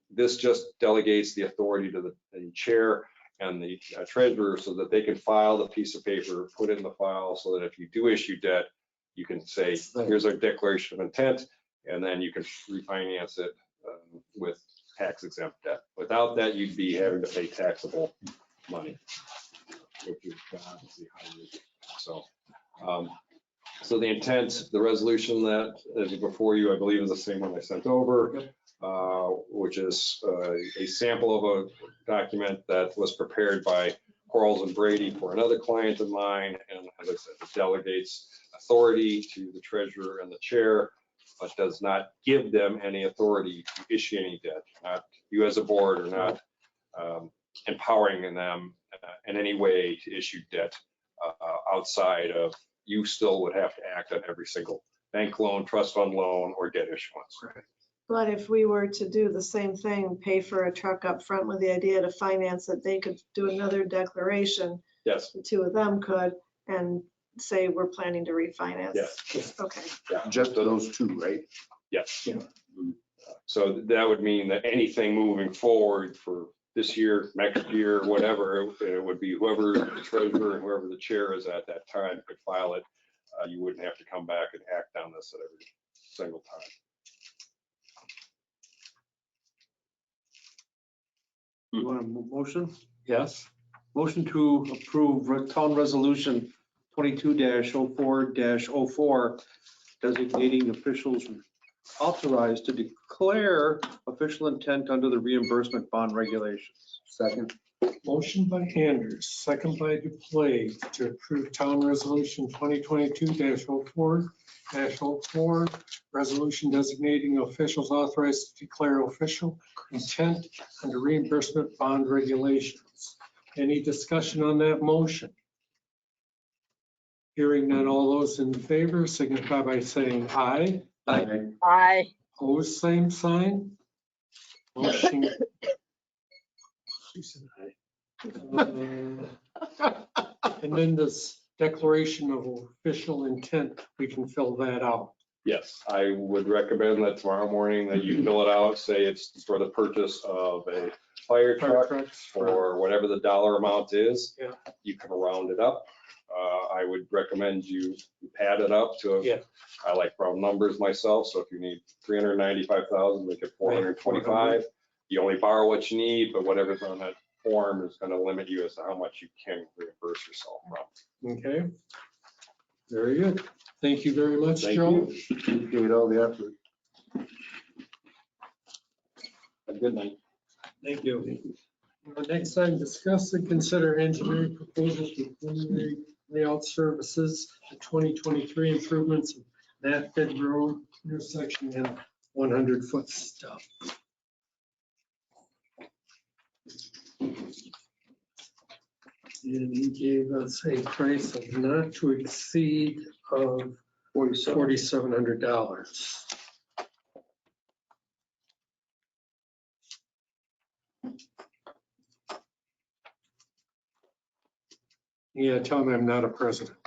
This just delegates the authority to the chair and the treasurer so that they can file the piece of paper, put it in the file so that if you do issue debt, you can say, here's our declaration of intent, and then you can refinance it with tax exempt debt. Without that, you'd be having to pay taxable money, which is obviously higher. So the intent, the resolution that is before you, I believe is the same one I sent over, which is a sample of a document that was prepared by Quarles and Brady for another client of mine. And as I said, it delegates authority to the treasurer and the chair, but does not give them any authority to issue any debt. Not you as a board are not empowering them in any way to issue debt outside of, you still would have to act on every single bank loan, trust fund loan, or debt issuance. But if we were to do the same thing, pay for a truck up front with the idea to finance it, they could do another declaration. Yes. The two of them could, and say we're planning to refinance. Yes. Okay. Yeah. Just those two, right? Yes. So that would mean that anything moving forward for this year, next year, whatever, it would be whoever the treasurer and whoever the chair is at that time could file it. You wouldn't have to come back and act on this at every single time. You want a motion? Yes. Motion to approve town resolution 22-04-04, designating officials authorized to declare official intent under the reimbursement bond regulations. Second. Motion by Anders, second by Duplay, to approve town resolution 2022-04-04, resolution designating officials authorized to declare official intent under reimbursement bond regulations. Any discussion on that motion? Hearing none, all those in favor signify by saying aye. Aye. Opposed, same sign. Motion. And then this declaration of official intent, we can fill that out. Yes, I would recommend that tomorrow morning that you fill it out, say it's for the purchase of a fire truck or whatever the dollar amount is. Yeah. You can round it up. I would recommend you pad it up to, Yeah. I like round numbers myself, so if you need 395,000, make it 425. You only borrow what you need, but whatever's on that form is going to limit you as to how much you can reimburse yourself from. Okay. Very good. Thank you very much, Thank Joe. You gave all the effort. Have a good night. Thank you. Next time, discuss and consider engineering proposals for preliminary layout services, the 2023 improvements of Natford Road intersection and 100-foot stub. And he gave us a price of not to exceed of $4,700. Yeah, tell him I'm not a president.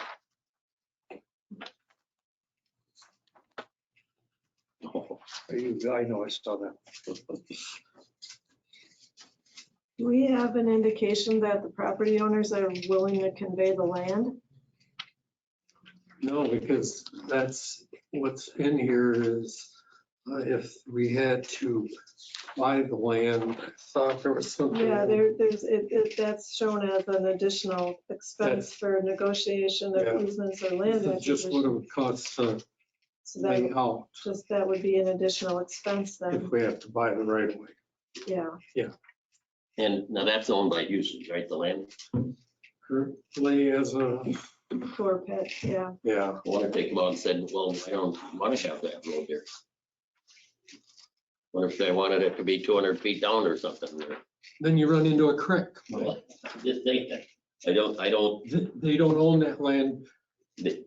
I know, I saw that. Do we have an indication that the property owners are willing to convey the land? No, because that's what's in here is if we had to buy the land, I thought there was something. Yeah, that's shown as an additional expense for negotiation Yeah. of easements or land This is just what it acquisition. would cost to So lay that, out that would be an additional expense if then, we have to buy the right of way. yeah. And now that's owned by Houston, right, the land? Currently as a, For pet, yeah. yeah, What if they come out and said, well, I don't want to have that road there? What if they wanted it to be 200 feet down or something? then you run into a creek. Well, just think that. I don't, They don't own that land they-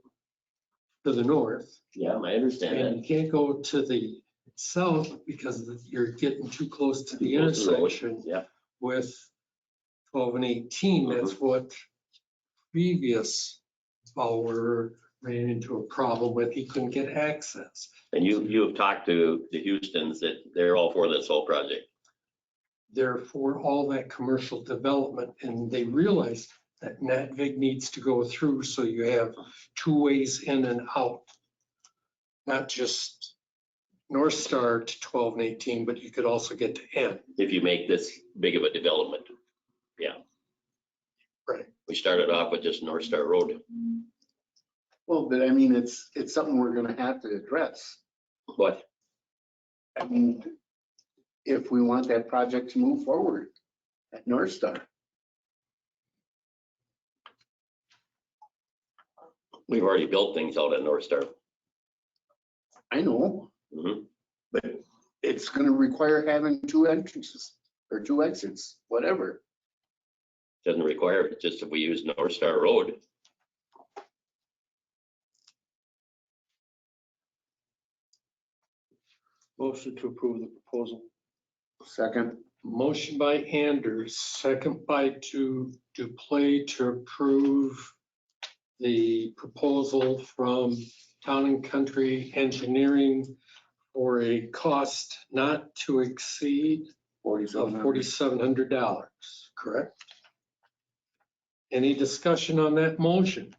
to the north. yeah, I understand And that. you can't go to the south because you're getting too close to the Close to the road. intersection Yeah, with 12 and 18. That's what previous Bauer ran into a problem with. He couldn't get access. and you have talked to the Houstons that they're all for this whole project. Therefore, all that commercial development, and they realized that NatVig needs to go through, so you have two ways in and out. Not just North Star to 12 and 18, but you could also get to N. If you make this big of a development. Yeah. Right. We started off with just North Star Road. Well, but I mean, it's something we're gonna have to address. But I mean, if we want that project to move forward at North Star. we've already built things out at North Star. I know, Mhm. but it's gonna require having two entrances or two exits, whatever. Doesn't require it, just if we use North Star Road. Motion to approve the proposal. Second, Motion by Anders, second by Duplay to approve the proposal from Town and Country Engineering for a cost not to exceed of $4,700, correct? Any discussion on that motion?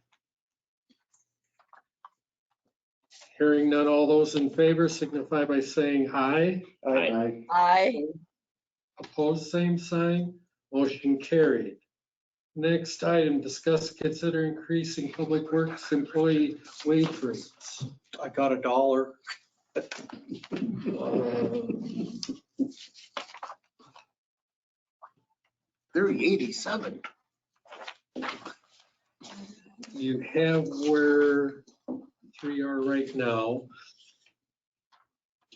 Hearing none, all those in favor signify by saying aye. Aye. I, Opposed, same sign. Motion carried. Next item, discuss, consider increasing public works employee wage rates. I got $1. 3087. You have where three are right now.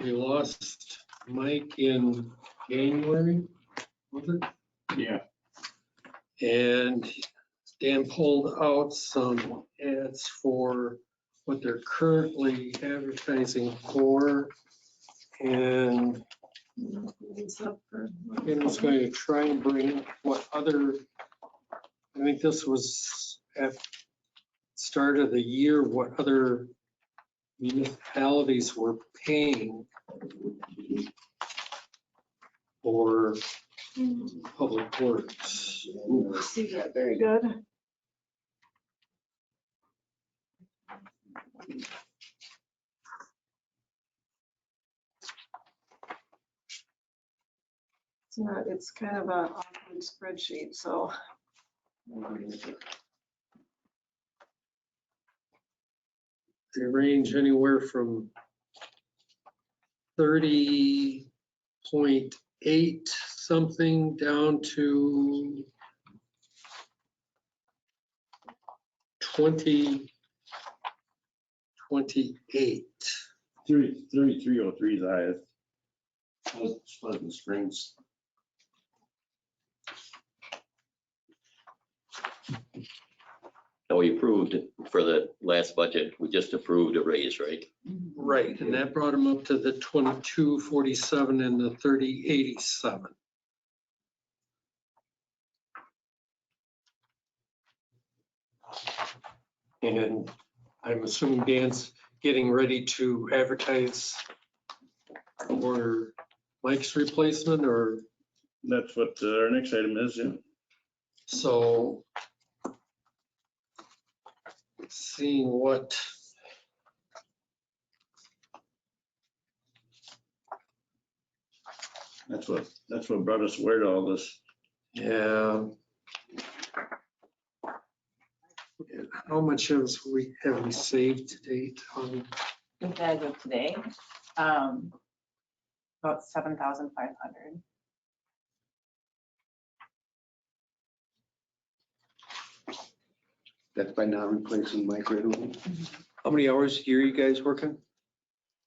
We lost Mike in January, was it? Yeah. And Dan pulled out some ads for what they're currently advertising for. And It's up for- I was going to try and bring what other, I think this was at start of the year, what other municipalities were paying for public works. See that, very good. It's not, it's kind of a awkward spreadsheet, so. They range anywhere from 30.8 something down to 2028. 3303 is the highest. Pleasant Springs. Now, we approved for the last budget, we just approved a raise, right? Right, and that brought them up to the 2247 and the 3087. And I'm assuming Dan's getting ready to advertise for Mike's replacement, or That's what our next item is, yeah. so seeing what, That's what brought us where to all this. yeah. How much have we saved to date on, With as of today, about 7,500. That's by not replacing micro. How many hours a year you guys working?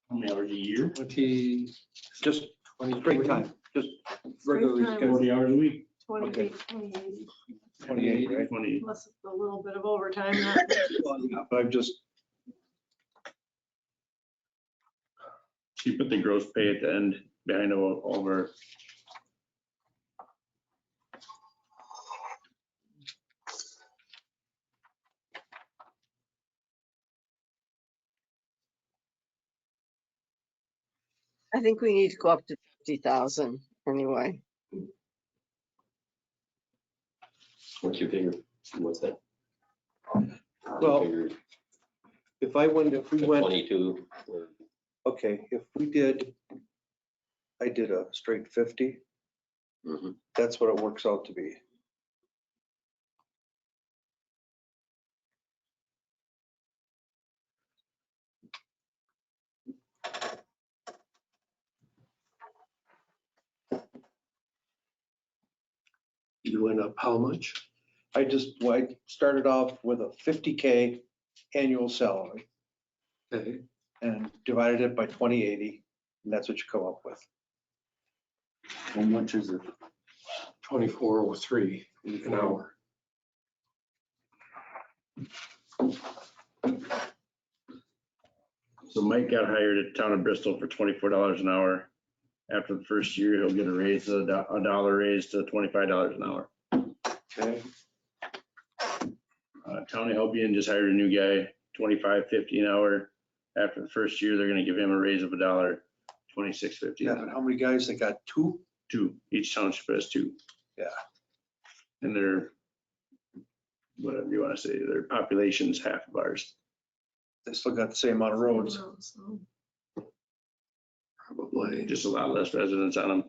How many hours a year? 20? Just Straight straight time, just regularly Straight time. scheduled. 40 hours a week. 28, 20, 28, right? 20. plus a little bit of overtime. Not But I've just, She put the gross pay at the end behind all of our. I think we need to go up to 50,000 anyway. What's your figure? What's that? Well, Figure if we went, 22. or- okay, if we did, I did a straight 50, Mhm. that's what it works out to be. You went up how much? I started off with a 50K annual salary Okay, and divided it by 2080, and that's what you come up with. How much is it? 2403 an hour. So Mike got hired at Town of Bristol for $24 an hour. After the first year, he'll get a raise, a dollar raise to $25 an hour. Okay. Town of Albion just hired a new guy, $25.50 an hour. After the first year, they're gonna give him a raise of a dollar, $26.50 Yeah, an but hour. how many guys they got? Two? Two, each township has two. Yeah. And their, whatever you wanna say, their population's half of ours. They still got the same amount of roads. so. Probably. Just a lot less residents on them.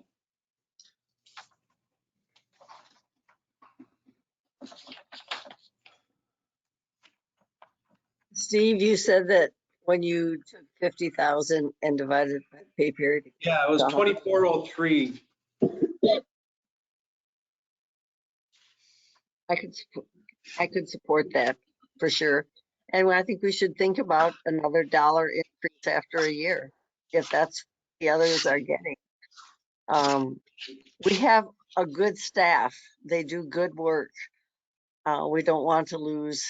Steve, you said that when you took 50,000 and divided it by pay period. Yeah, it was 2403. I could support that for sure. And I think we should think about another dollar increase after a year, if that's the others are getting. We have a good staff. They do good work. We don't want to lose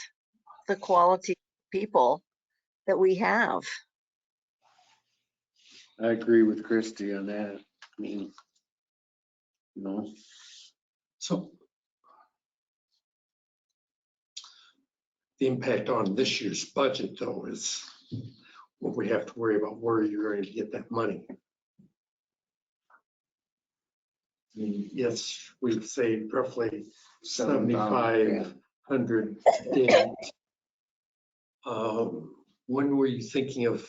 the quality people that we have. I agree with Christie on that. I mean, So the impact on this year's budget, though, is what we have to worry about, where you're going to get that money. I mean, yes, we've saved roughly 7,500 to date. When were you thinking of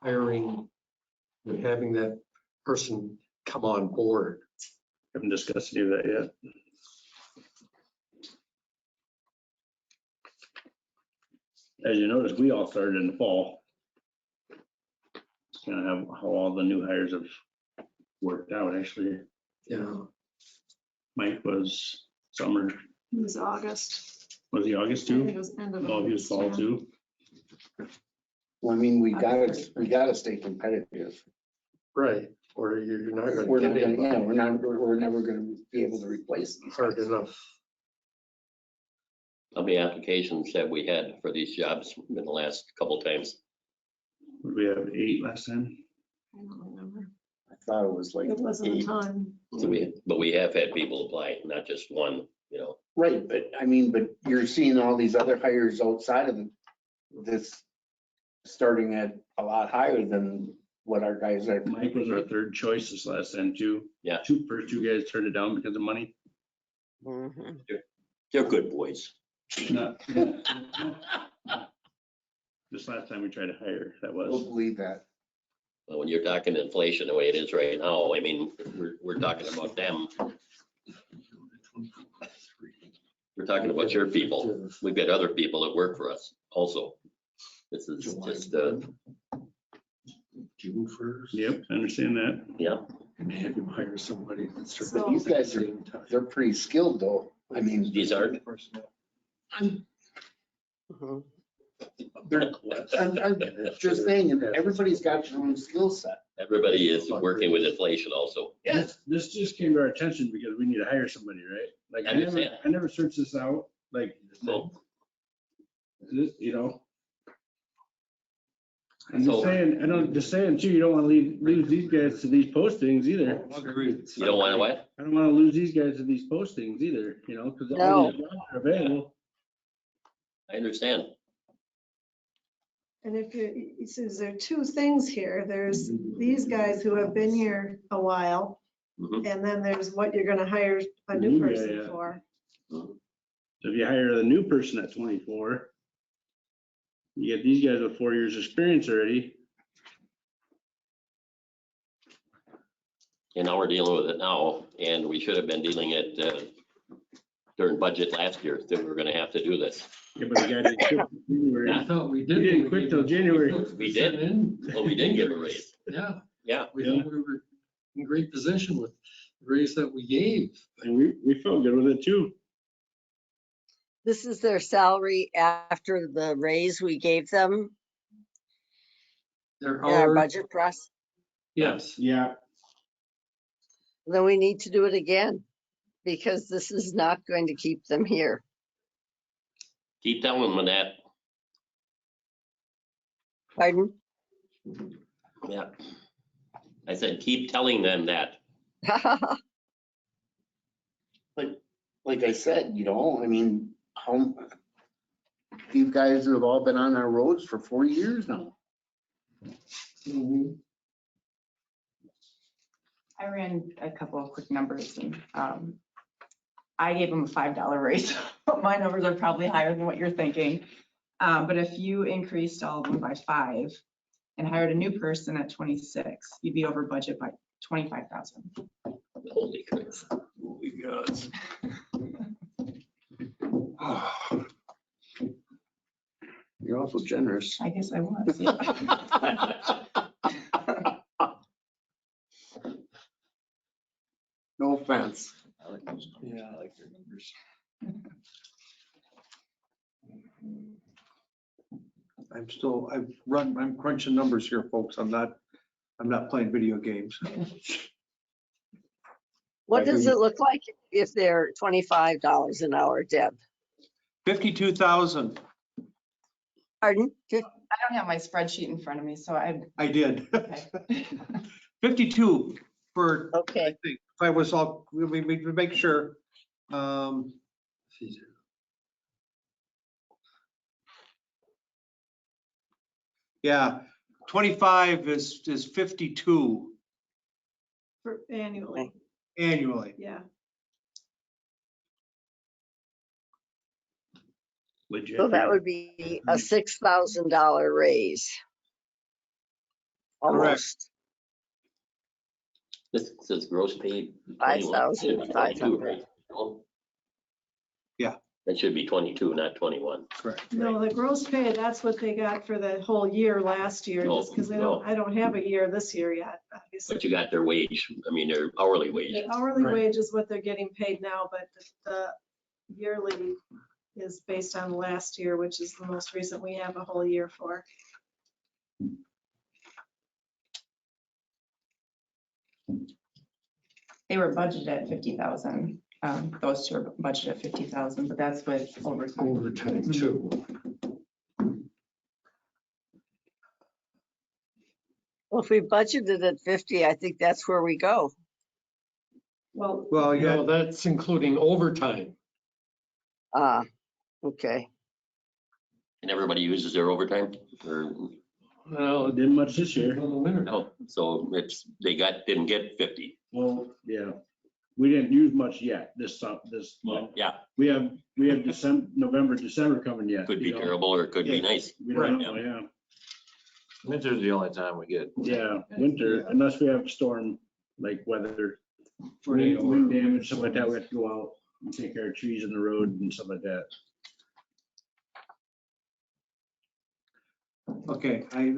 hiring and having that person come on board? Haven't discussed any of that yet. As you notice, we all started in the fall. Kind of have how all the new hires have worked out, actually. Yeah, Mike was summer, It was August. was he August I think too? it was end of Oh, he was August, fall yeah. too. well, I mean, we gotta stay competitive. right. Or you're not We're going not to gonna, get yeah, it we're never gonna be able to replace these hard guys. enough. How many applications have we had for these jobs in the last couple times? We have 8 last time. I don't remember. I thought it was like It wasn't a 8. ton. So but we have had people apply, not just one, Right, but I mean, but you're seeing all these other hires outside of this starting at a lot higher than what our guys are. Mike was our third choice this last time too. Yeah. First two guys turned it down because of money. Mhm. They're good boys. Not- this last time we tried to hire, that I don't was. believe that. Well, when you're talking inflation the way it is right now, I mean, we're talking about them. We're talking about your people. We've got other people that work for us also. This is just, June 1st. Yep, I understand that. yeah, And have you hire somebody that's. So- But these guys are, they're pretty skilled though. I mean, these are, Mhm. I'm just saying, everybody's got their own skill set. everybody is working with inflation also. This just came to our attention because we need to hire somebody, right? Like, I understand. I never searched this out, like, So, this, you know. I'm So- just saying, just saying too, you don't want to lose these guys to these postings either. Agreed. you don't want to what? I don't want to lose these guys to these postings either, you know, because all these jobs are available. I understand. And if you see, there are two things here. There's these guys who have been here a while, Mhm. and then there's what you're gonna hire a New new guy, person yeah. for. So if you hire a new person at 24, you get these guys with 4 years experience already. And now we're dealing with it now, and we should have been dealing it during budget last year, that we were gonna have to do this. Yeah, but the guy didn't quit in January. I thought we did. He didn't quit till January. We did. Well, we did give a raise. Yeah, Yeah, we thought we were in great position with the raise that we gave. And we felt good with it too. This is their salary after the raise we gave them There in our are, budget process. yes, Yeah. Then we need to do it again because this is not going to keep them here. keep telling them that. Pardon? Yeah. I said, keep telling them that. Like I said, you know, I mean, you guys have all been on our roads for 4 years now. I ran a couple of quick numbers and I gave them a $5 raise. My numbers are probably higher than what you're thinking. But if you increased all of them by 5 and hired a new person at 26, you'd be over budget by 25,000. Holy crap. Oh my God. You're awful generous. I guess I was. Yeah. No offense. yeah, I like your numbers. I'm crunching numbers here, folks. I'm not playing video games. What does it look like if they're $25 an hour, Deb? 52,000, Pardon? I don't have my spreadsheet in front of me, so I did. okay. 52 for, I Okay, think, if I was all, we make sure. Yeah, 25 is 52 For annually, annually. yeah. Legit. so that would be a $6,000 raise. Almost. This says gross pay. 5,000, Should be 22, right? Yeah. It should be 22, not 21. Correct. No, the gross pay, that's what they got for the whole year last year, just because I don't have a year this year yet, obviously. But you got their wage, I mean, their hourly wage. The hourly Right. wage is what they're getting paid now, but the yearly is based on last year, which is the most recent we have a whole year for. They were budgeted at 50,000. Those two are budgeted at 50,000, but that's with overtime. Overtime too. Well, if we budgeted at 50, I think that's where we go. Well, Well, yeah, No, that's including overtime. Okay. And everybody uses their overtime or Well, Didn't much this year. in the winter. no, so didn't get 50. Well, yeah. We didn't use much yet this month. Yeah, We have December, November, December coming yet. could be you know. terrible or it could be nice. We don't know, yeah. Winter's the only time we get. Yeah, winter, unless we have storm, like weather, wind damage, stuff like that, we have to go out and take care of trees in the road and stuff like that. Okay, I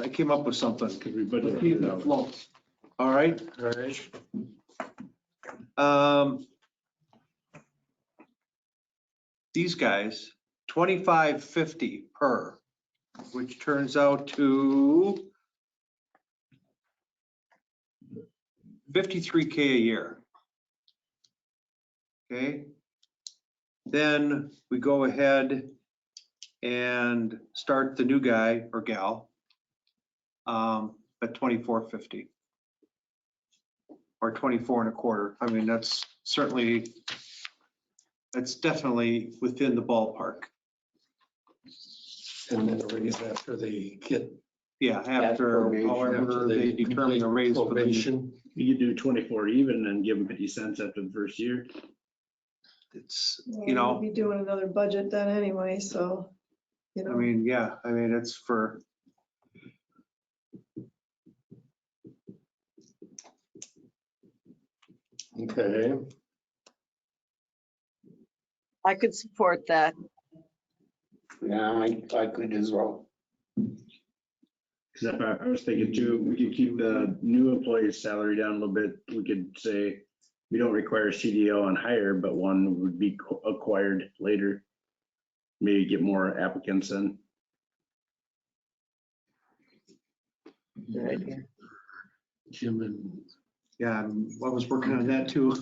came up with something. Cause we budgeted. Let's see if it floats. All right? All right. These guys, 25.50 per, which turns out to 53K a year. Okay? Then we go ahead and start the new guy or gal at 24.50 or 24.25. I mean, that's definitely within the ballpark. And then a raise after they get Yeah, after probation, however they determine a raise for the, probation. You could do 24 even and give them 50 cents after the first year. it's, Well, you know, we'll be doing another budget then anyway, so, you I know. mean, yeah, I mean, it's for, Okay. I could support that. Yeah, I could as well. Cause if I was thinking too, we could keep the new employee's salary down a little bit. We could say, we don't require CDL on hire, but one would be acquired later. Maybe get more applicants in. Good idea. Jim and yeah, I was working on that too.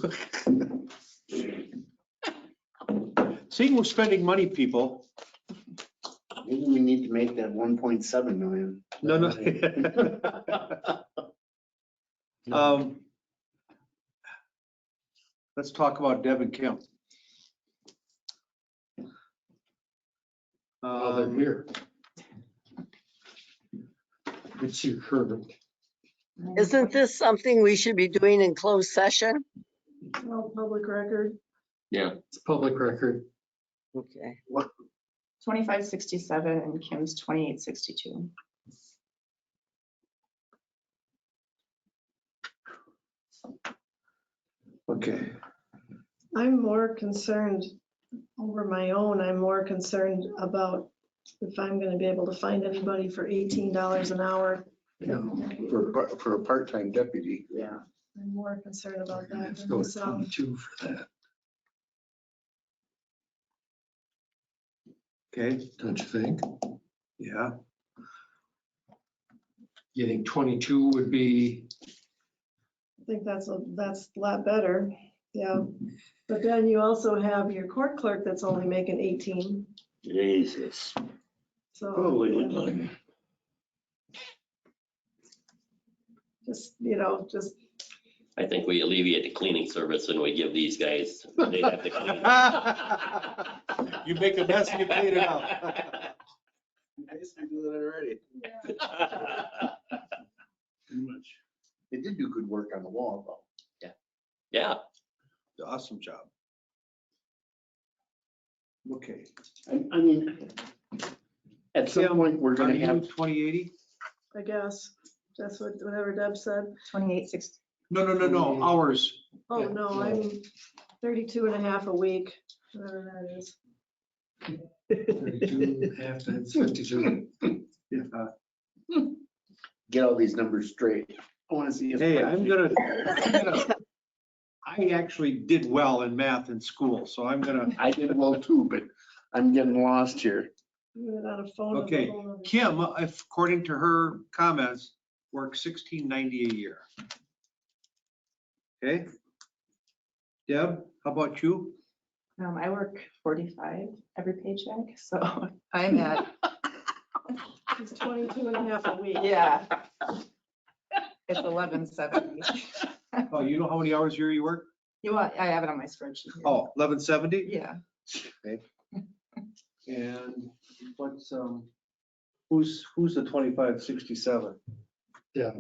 Seeing we're spending money, people. Maybe we need to make that 1.7 million. No. Let's talk about Deb and Kim. oh, they're here. It's your current. Isn't this something we should be doing in closed session? No public record. Yeah, It's public record. Okay. 2567 and Kim's 2862. Okay. I'm more concerned over my own. I'm more concerned about if I'm gonna be able to find anybody for $18 an hour. For a part-time deputy. Yeah, I'm more concerned about that Let's than go with myself. 22 for that. Okay, Don't you think? yeah. Getting 22 would be, I think that's a lot better, yeah. But then you also have your court clerk that's only making 18, Jesus. so. Holy yeah. moly. Just, just, I think we alleviate the cleaning service and we give these guys, they have to clean. You make a mess, you clean it up. Basically doing it already. Pretty much. They did do good work on the wall, though. Yeah, Awesome job. Okay. I mean, at some point, we're Are gonna you have, 2080? I guess, that's whatever Deb said. 2860. No, hours. Oh, no, I'm 32 and a half a week, whatever that is. 32, half, that's 52. get all these numbers straight. I wanna see. if- Hey, I actually did well in math in school, so I'm gonna, I did well too, but I'm getting lost here. Even on a phone. with a okay. whole other- Kim, if according to her comments, works $16.90 a year. Okay? Deb, how about you? I work 45 every paycheck, so I'm at, It's 22 and a half a week. yeah. It's 1170. Oh, you know how many hours a year you work? You want, I have it on my spreadsheet. here. Oh, 1170? Yeah. And what's, who's the 2567? Yeah.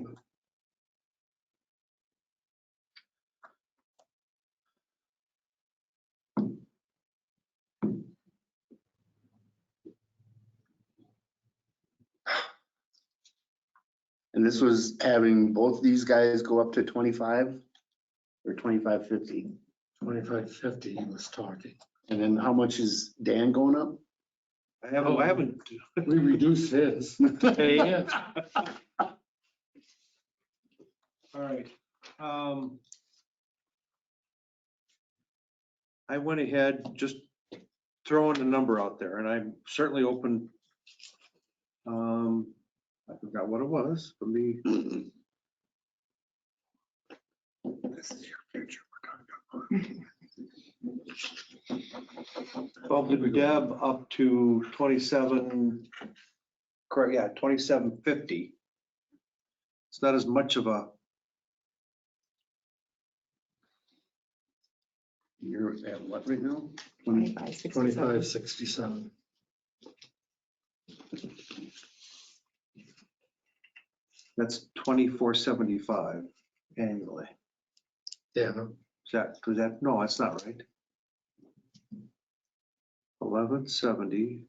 And this was having both these guys go up to 25 or 25.50. 2550 he was talking. And then how much is Dan going up? I haven't. We reduced his. Hey, yeah. All right. I went ahead, just throwing a number out there, and I'm certainly open. I forgot what it was for me. This is your picture we're talking about. Bumped Deb up to 27, correct, yeah, 2750. It's not as much of a, You're at what right now? 2567. that's 2475 annually. Yeah, Is that, no, that's not right. 1170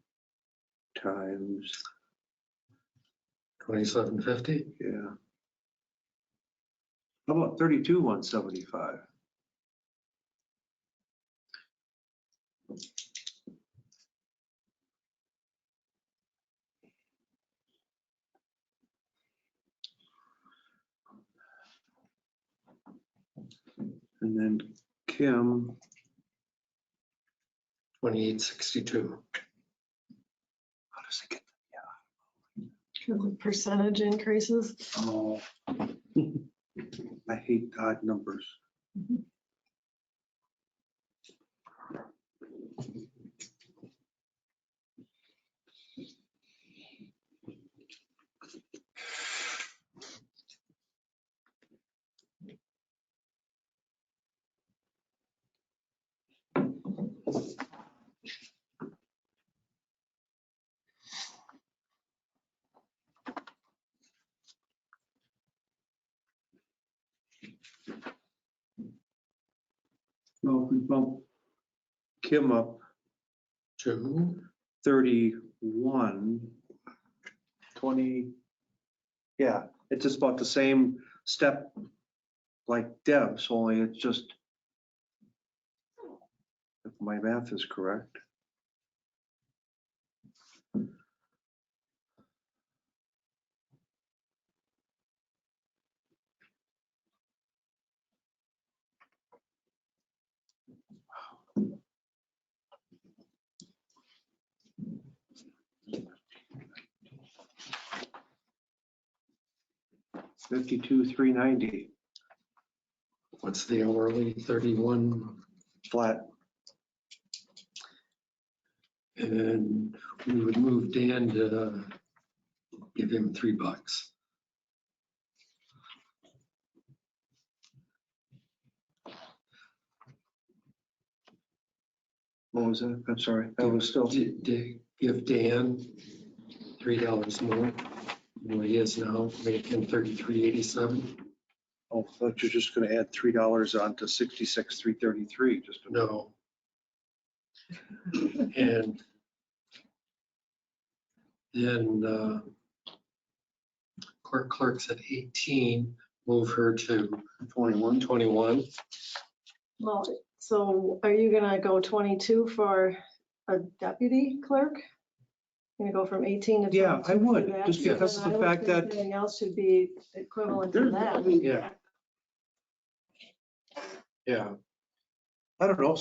times, 2750. yeah. How about 32,175? And then Kim, 2862. how does it get? Percentage increases. Oh, I hate odd numbers. Well, if we bump Kim up Two. 31, 20, yeah, it's just about the same step like Deb's, only it's just, if my math is correct. $52,390 What's the hourly? 31. flat. And we would move Dan to give him $3. What was that? I'm sorry, that was still, Give Dan $3 more than what he is now, make him 3387. oh, I thought you're just gonna add $3 on to 66,333, just. No. And then clerk's at 18, move her to 21. Well, so are you gonna go 22 for a deputy clerk? Gonna go from 18 to 22? Yeah, I would, for that? just because of Then the I would fact think that- everything else should be equivalent to There's- that. I mean, Yeah. Yeah. I don't know,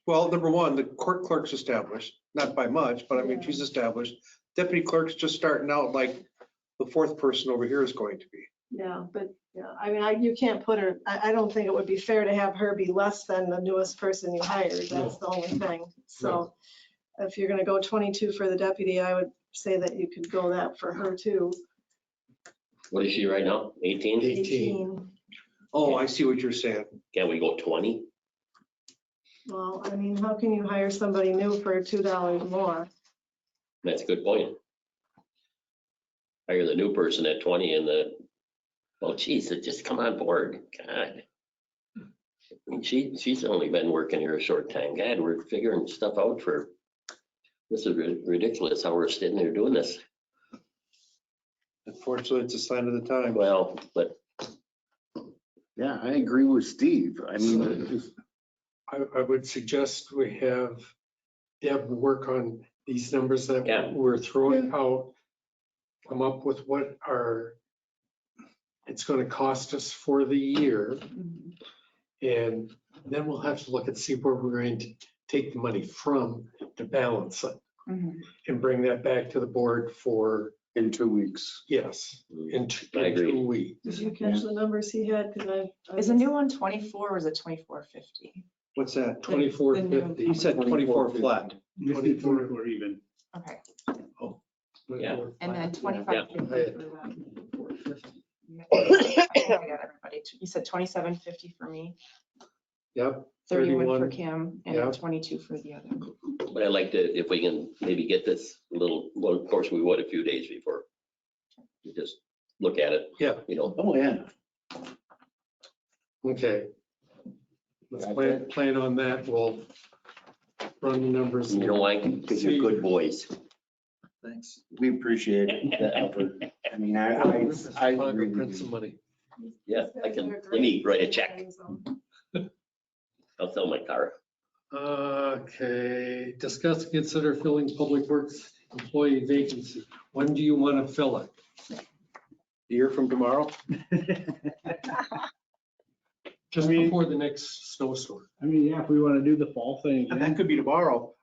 well, number one, the court clerk's established, not by much, but I mean, Yeah. she's established. Deputy clerk's just starting out like the fourth person over here is going to be. Yeah, but, yeah, I mean, you can't put her, I don't think it would be fair to have her be less than the newest person you hired. That's the only thing. So if you're gonna go 22 for the deputy, I would say that you could go that for her too. What is she right now? 18? 18. Oh, I see what you're saying. Can't we go 20? Well, I mean, how can you hire somebody new for $2 more? That's a good point. Hire the new person at 20 and well, geez, just come on board. God. I mean, she's only been working here a short time. God, we're figuring stuff out this is ridiculous how we're sitting here doing this. Unfortunately, it's a sign of the time. Well, but Yeah, I agree with Steve. I mean, I would suggest we have Deb work on these numbers Yeah. that we're throwing out. Come up with what it's gonna cost us for the year. And then we'll have to look and see where we're going to take the money from to balance it Mhm. and bring that back to the board for, in 2 weeks. yes, in I agree. 2 weeks. Did you catch the numbers he had? Because Is the new one 24 or is it 2450? What's that? 2450. He said 24 flat. 24 even. Okay, Yeah. and then 2550 Yeah. for the. I got everybody. You said 2750 for me, Yep, 31 for 31. Kim, and Yeah. then 22 for the other. But I'd like to, if we can maybe get this a little, well, of course, we would a few days before. You just look at it. Yeah. You know, Oh, yeah. Okay. Let's Got plan on that. We'll run the numbers. you know why? Because you're good boys. Thanks. We appreciate the effort. I mean, I agree Print with some you. money. Yeah, I can, let me write a check. I'll sell my car. Okay, discuss and consider filling public works employee vacancy. When do you want to fill it? A year from tomorrow? Just I mean- before the next snowstorm. I mean, yeah, if we want to do the fall thing, That again, could be tomorrow.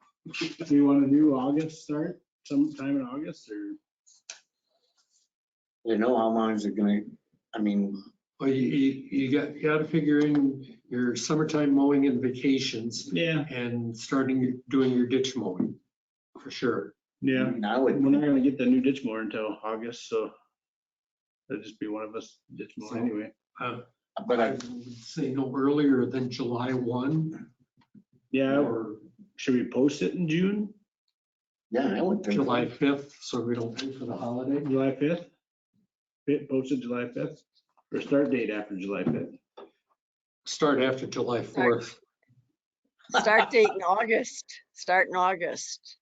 do you want to do August start, sometime in August or? You know, how long is it gonna, I mean, Well, you got to figure in your summertime mowing and vacations Yeah, and doing your ditch mowing, for sure. yeah. I We're would, not gonna get the new ditch mower until August, so that'd just be one of us ditch mower anyway. but I I, would say no earlier than July 1 Yeah, or should we post it in June, yeah, I would think. July 5th, so we don't pay for the holiday. July 5th? Posted July 5th, or start date after July 5th? Start after July 4th. Start date in August. Start in August.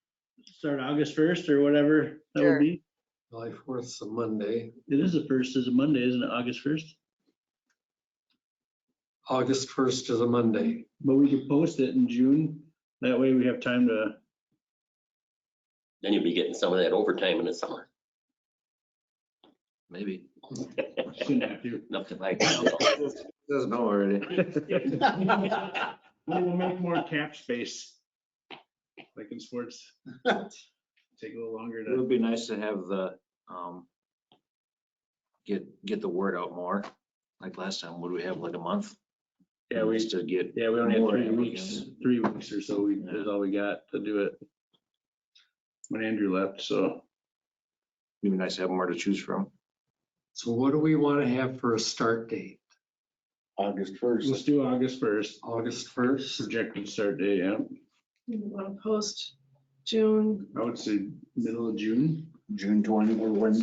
Start August 1st or whatever that Sure. would be. July 4th is a Monday. It is the first, is a Monday, isn't it, August 1st? August 1st is a Monday. But we could post it in June, that way we have time to, Then you'll be getting some of that overtime in the summer. Maybe. shouldn't have to. Enough to buy. Doesn't know already. We'll make more cap space. Like in sports. Take a little longer It to, would be nice to have the, get the word out more. Like last time, would we have like a month? yeah, we, Just to get. yeah, we only have more 3 applicants. weeks, 3 weeks or so, is all we got to do it. When Andrew left, so. It'd be nice to have more to choose from. So what do we want to have for a start date? August Let's 1st. do August 1st, August 1st? projected start date, yeah. You want to post June, I would say middle of June. June 20 or when?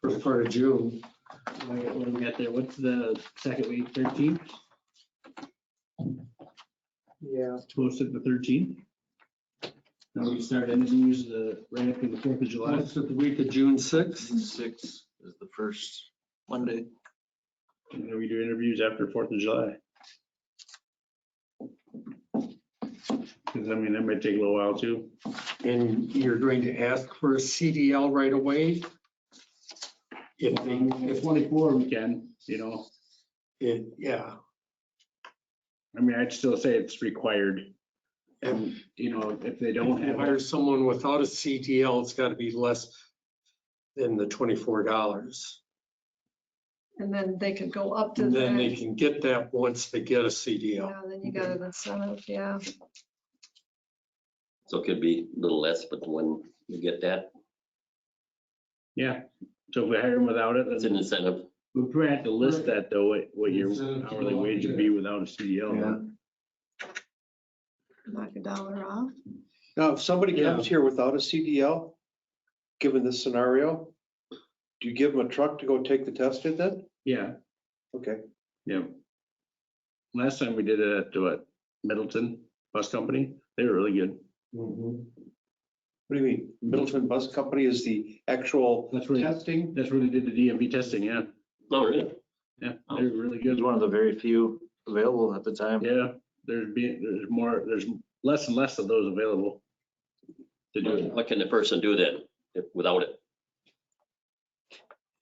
First part of June. What do we got there? What's the second week, 13th? Yeah. Post it the 13th. Then we start interviews right after the 4th of July. That's the week of June 6th. 6 is the first Monday. And then we do interviews after 4th of July. Because I mean, that might take a little while too. And you're going to ask for a CDL right away? If they, If 24 we can, yeah. I mean, I'd still say it's required. And If they if don't you have hire it, someone without a CDL, it's got to be less than the $24. and then they could go up to And then they that. can get that once they get a CDL. Yeah, then you got an incentive, yeah. So it could be a little less, but when you get that, yeah. So if we hire them without it, it's an then incentive. we probably have to list that though, what your Incentive to hourly go up wage to would be without a CDL. Knock $1 off. Now, if somebody Yeah. comes here without a CDL, given this scenario, do you give them a truck to go take the test in then? Yeah, Okay. yeah. Last time we did it at what, Middleton Bus Company, they were really good. Mhm. What do you mean? Middleton Bus Company is the actual That's where, testing? that's where they did the DMV testing, yeah. Oh, really? Yeah, they're really He was good. one of the very few available at the time. Yeah, there's less and less of those available to do it. What can the person do then without it?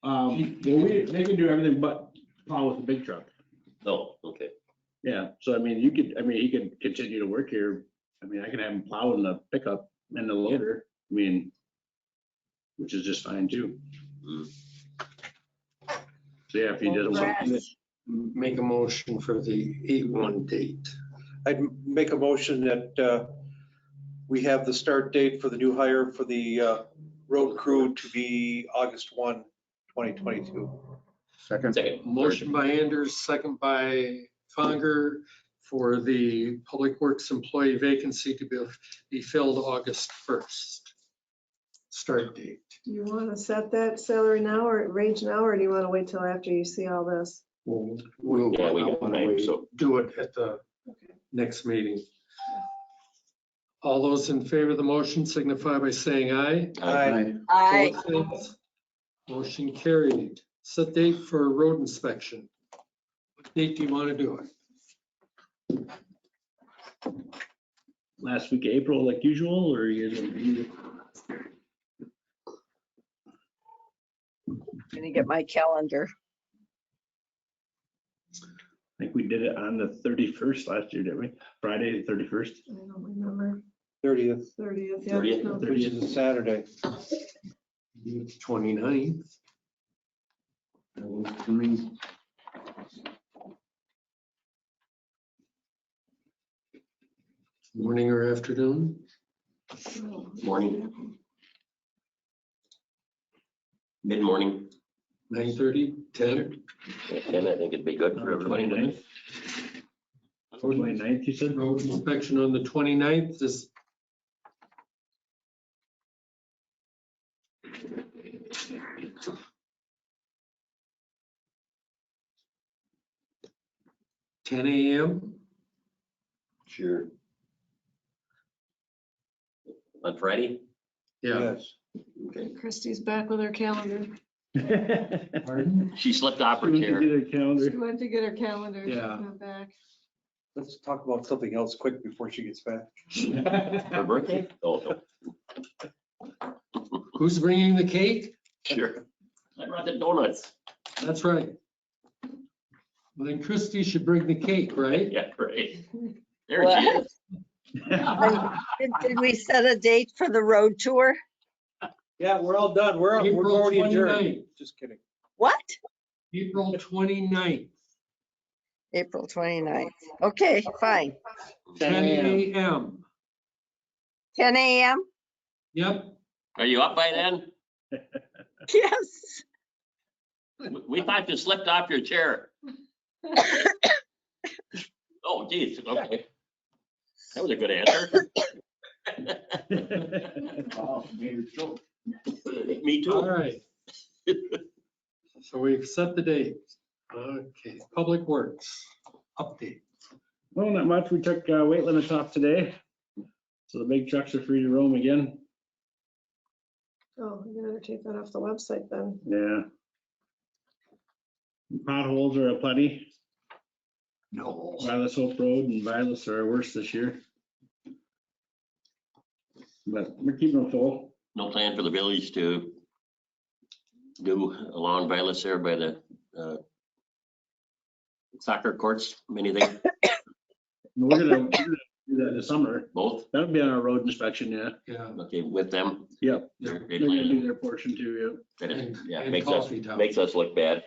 They can do everything but plow with a big truck. No, okay. Yeah, so I mean, he could continue to work here. I mean, I can have him plow in the pickup and the loader, I mean, which is just fine too. Mm. So yeah, if he doesn't want to, Make a motion for the 8/1 date. I'd make a motion that we have the start date for the new hire for the road crew to be August 1, 2022. Second. Motion by Anders, second by Fonger for the Public Works employee vacancy to be filled August 1st. Start date. Do you want to set that salary now or range now, or do you want to wait till after you see all this? We'll Yeah, we got time, so. do it at the next meeting. All those in favor of the motion signify by saying aye. I, Opposed? Motion carried. Set date for road inspection. What date do you want to do it? last week of April like usual, or you? gonna get my calendar. I think we did it on the 31st last year, didn't we? Friday, the 31st. I don't remember. 30th, 30th, yeah. 30th? no. which is a Saturday. 29th. I mean, Morning or afternoon? Morning. Mid-morning, 9:30, 10? 10, I think it'd be good for everybody. 29th. 29th, you said? Road inspection on the 29th is. Ten AM? Sure. On Friday? Yeah. Yes. Okay. Christie's back with her calendar. Pardon? She slipped off her We chair. did a calendar. She went to get her calendar. She's Yeah. not back. Let's talk about something else quick before she gets back. Her birthday? Oh, no. Who's bringing the cake? Sure. I brought the donuts. That's right. Well, then Christie should bring the cake, right? Yeah, right. There she is. Did we set a date for the road tour? Yeah, we're all done. We're April already adjourned. 29th. Just kidding. What? April 29th, April 29th. Okay, fine. 10 AM. 10 a.m.? Yep. Are you up by then? Yes. We thought you slipped off your chair. Oh, geez, okay. That was a good answer. Wow, maybe it's true. Me All too. right. So we've set the date. Okay, Public Works update. Well, not much. We took weight limits off today. So the big trucks are free to roam again. Oh, you better take that off the website then. Yeah. Potholes are aplenty. No. Vilas Hope Road and Vilas are our worst this year. But we're keeping them full. No plan for the village to do along Vilas there by the soccer courts, anything, We're gonna do that in the summer. both? That'll be on our road inspection, yeah. Yeah. Okay, with them. Yep. They're They're gonna do plan. their portion too, That is- Yeah, And makes us, coffee town. makes us look bad.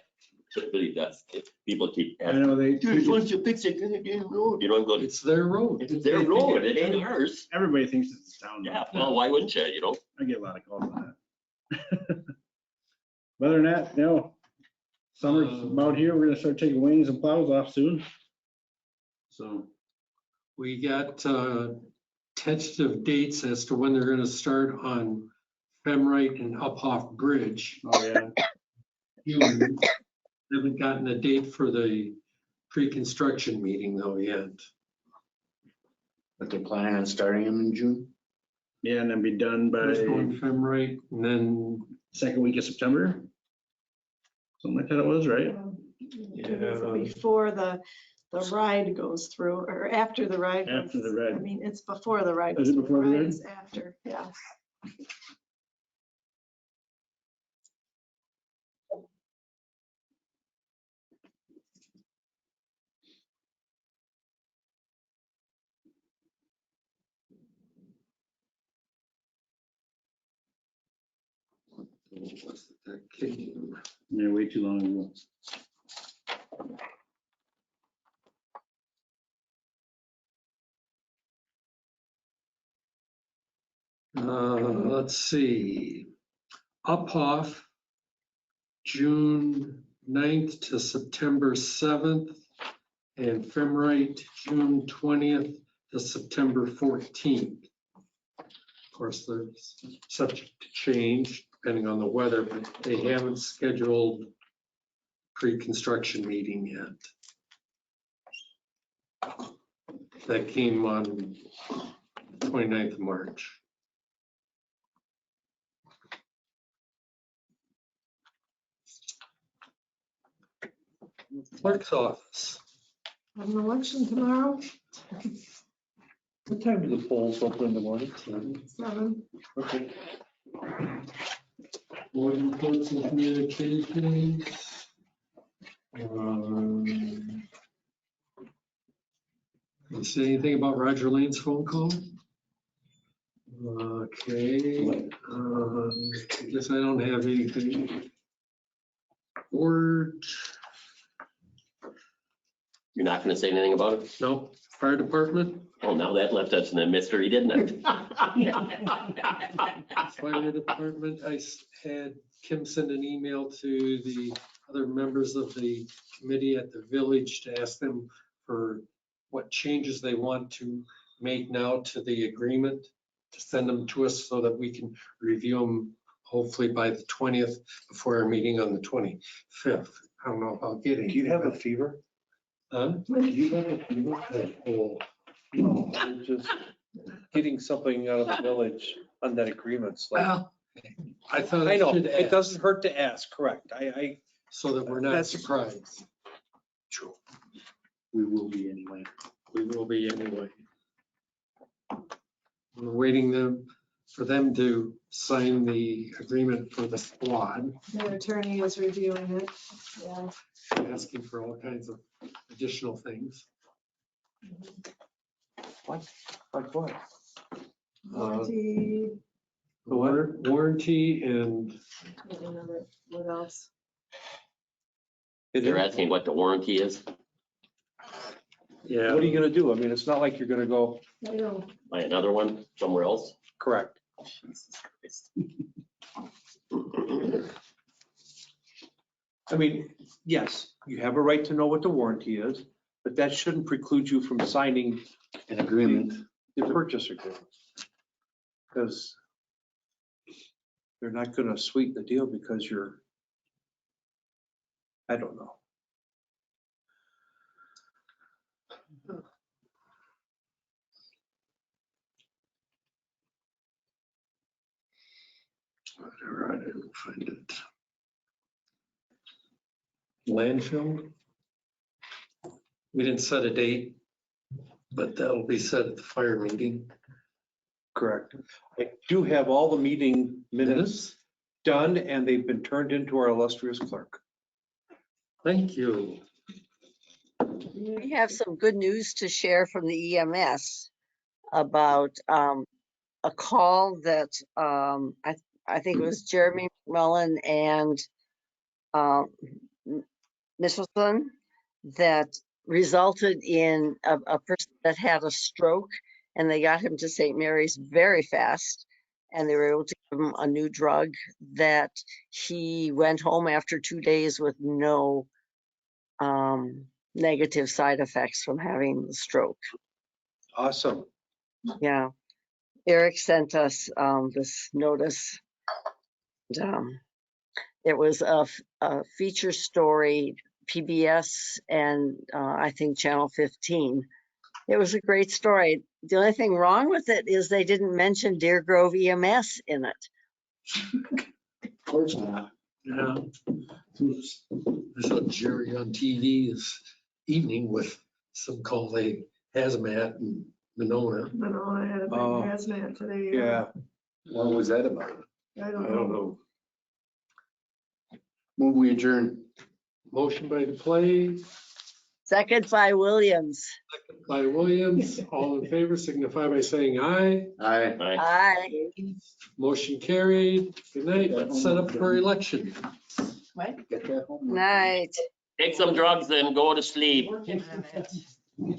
It really does. People keep yeah. I asking, know they, dude, why don't you fix it? You know, I'm going, It's their road. it's their road, it ain't ours. everybody thinks it's down. Yeah, well, why wouldn't you, you know? I get a lot of calls on that. But other than that, no. Summer's about here. We're gonna start taking wings and plows off soon. So, We got tentative dates as to when they're gonna start on Femright and Uphoff Bridge. oh yeah, Haven't gotten a date for the pre-construction meeting though yet. but they're planning on starting them in June. Yeah, and then be done First by one from right, and then second week of September. Something like that it was, right? Yeah. Before the ride goes through, or after the ride. After the ride. I mean, it's before the ride. Is it before the ride? It's after, yeah. that came. Yeah, way too long ago. Let's see. Uphoff, June 9th to September 7th, and Femrite, June 20th to September 14th. Of course, they're subject to change depending on the weather, but they haven't scheduled pre-construction meeting yet. That came on 29th of March. Clerk's office. Have an election tomorrow, What time do the polls open in the morning? 7. Okay. Board reports and communications. You say anything about Roger Lane's phone call? Okay, I guess I don't have anything. Board, You're not gonna say anything about it? no, fire department, Well, now that left us in a mystery, didn't it? fire department, had Kim send an email to the other members of the committee at the village to ask them for what changes they want to make now to the agreement, to send them to us so that we can review them hopefully by the 20th before our meeting on the 25th. I don't know if I'll get Do it. you have a fever? Huh? Do you have a fever? Oh, No, I'm just getting something out of the village on that agreement. Like, well, I thought I I know, should it ask doesn't hurt to ask, correct. so that we're not That's- surprised. We will be anyway. We will be anyway. We're waiting for them to sign the agreement for the squad, Their attorney is reviewing it, yeah. asking for all kinds of additional things. Like what? Warranty, Warranty and I don't know what else. They're asking what the warranty is, yeah. What are you gonna do? I mean, it's not like you're gonna go, I don't, buy another one somewhere else. correct. Jesus Christ. I mean, yes, you have a right to know what the warranty is, but that shouldn't preclude you from signing An agreement. the purchase agreement. Because they're not gonna sweeten the deal because you're, I don't know. Whatever, I didn't find it. Landfill. We didn't set a date, but that'll be set at the fire meeting. Correct. I do have all the meeting minutes done and they've been turned into our illustrious clerk. Thank you. We have some good news to share from the EMS about a call that I think it was Jeremy McMullen and Michelson that resulted in a person that had a stroke, and they got him to St. Mary's very fast, and they were able to give him a new drug that he went home after 2 days with no negative side effects from having the stroke. Awesome. Yeah. Eric sent us this notice. It was a feature story, PBS and I think Channel 15 It was a great story. The only thing wrong with it is they didn't mention Deer Grove EMS in it. Of course not. Yeah. I saw Jerry on TV this evening with some call they hazmat in Monona. But no, I had a big Oh, hazmat today. Yeah, What was that about? I I don't don't know. know. Move we adjourn. Motion by DePlay, Second by Williams. second by Williams. All in favor signify by saying aye. Aye. Aye. Aye. Motion carried. Good night. Let's set up for election. What? Get that home. Night. Take some drugs, then go to sleep. Working on it.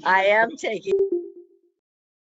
I am taking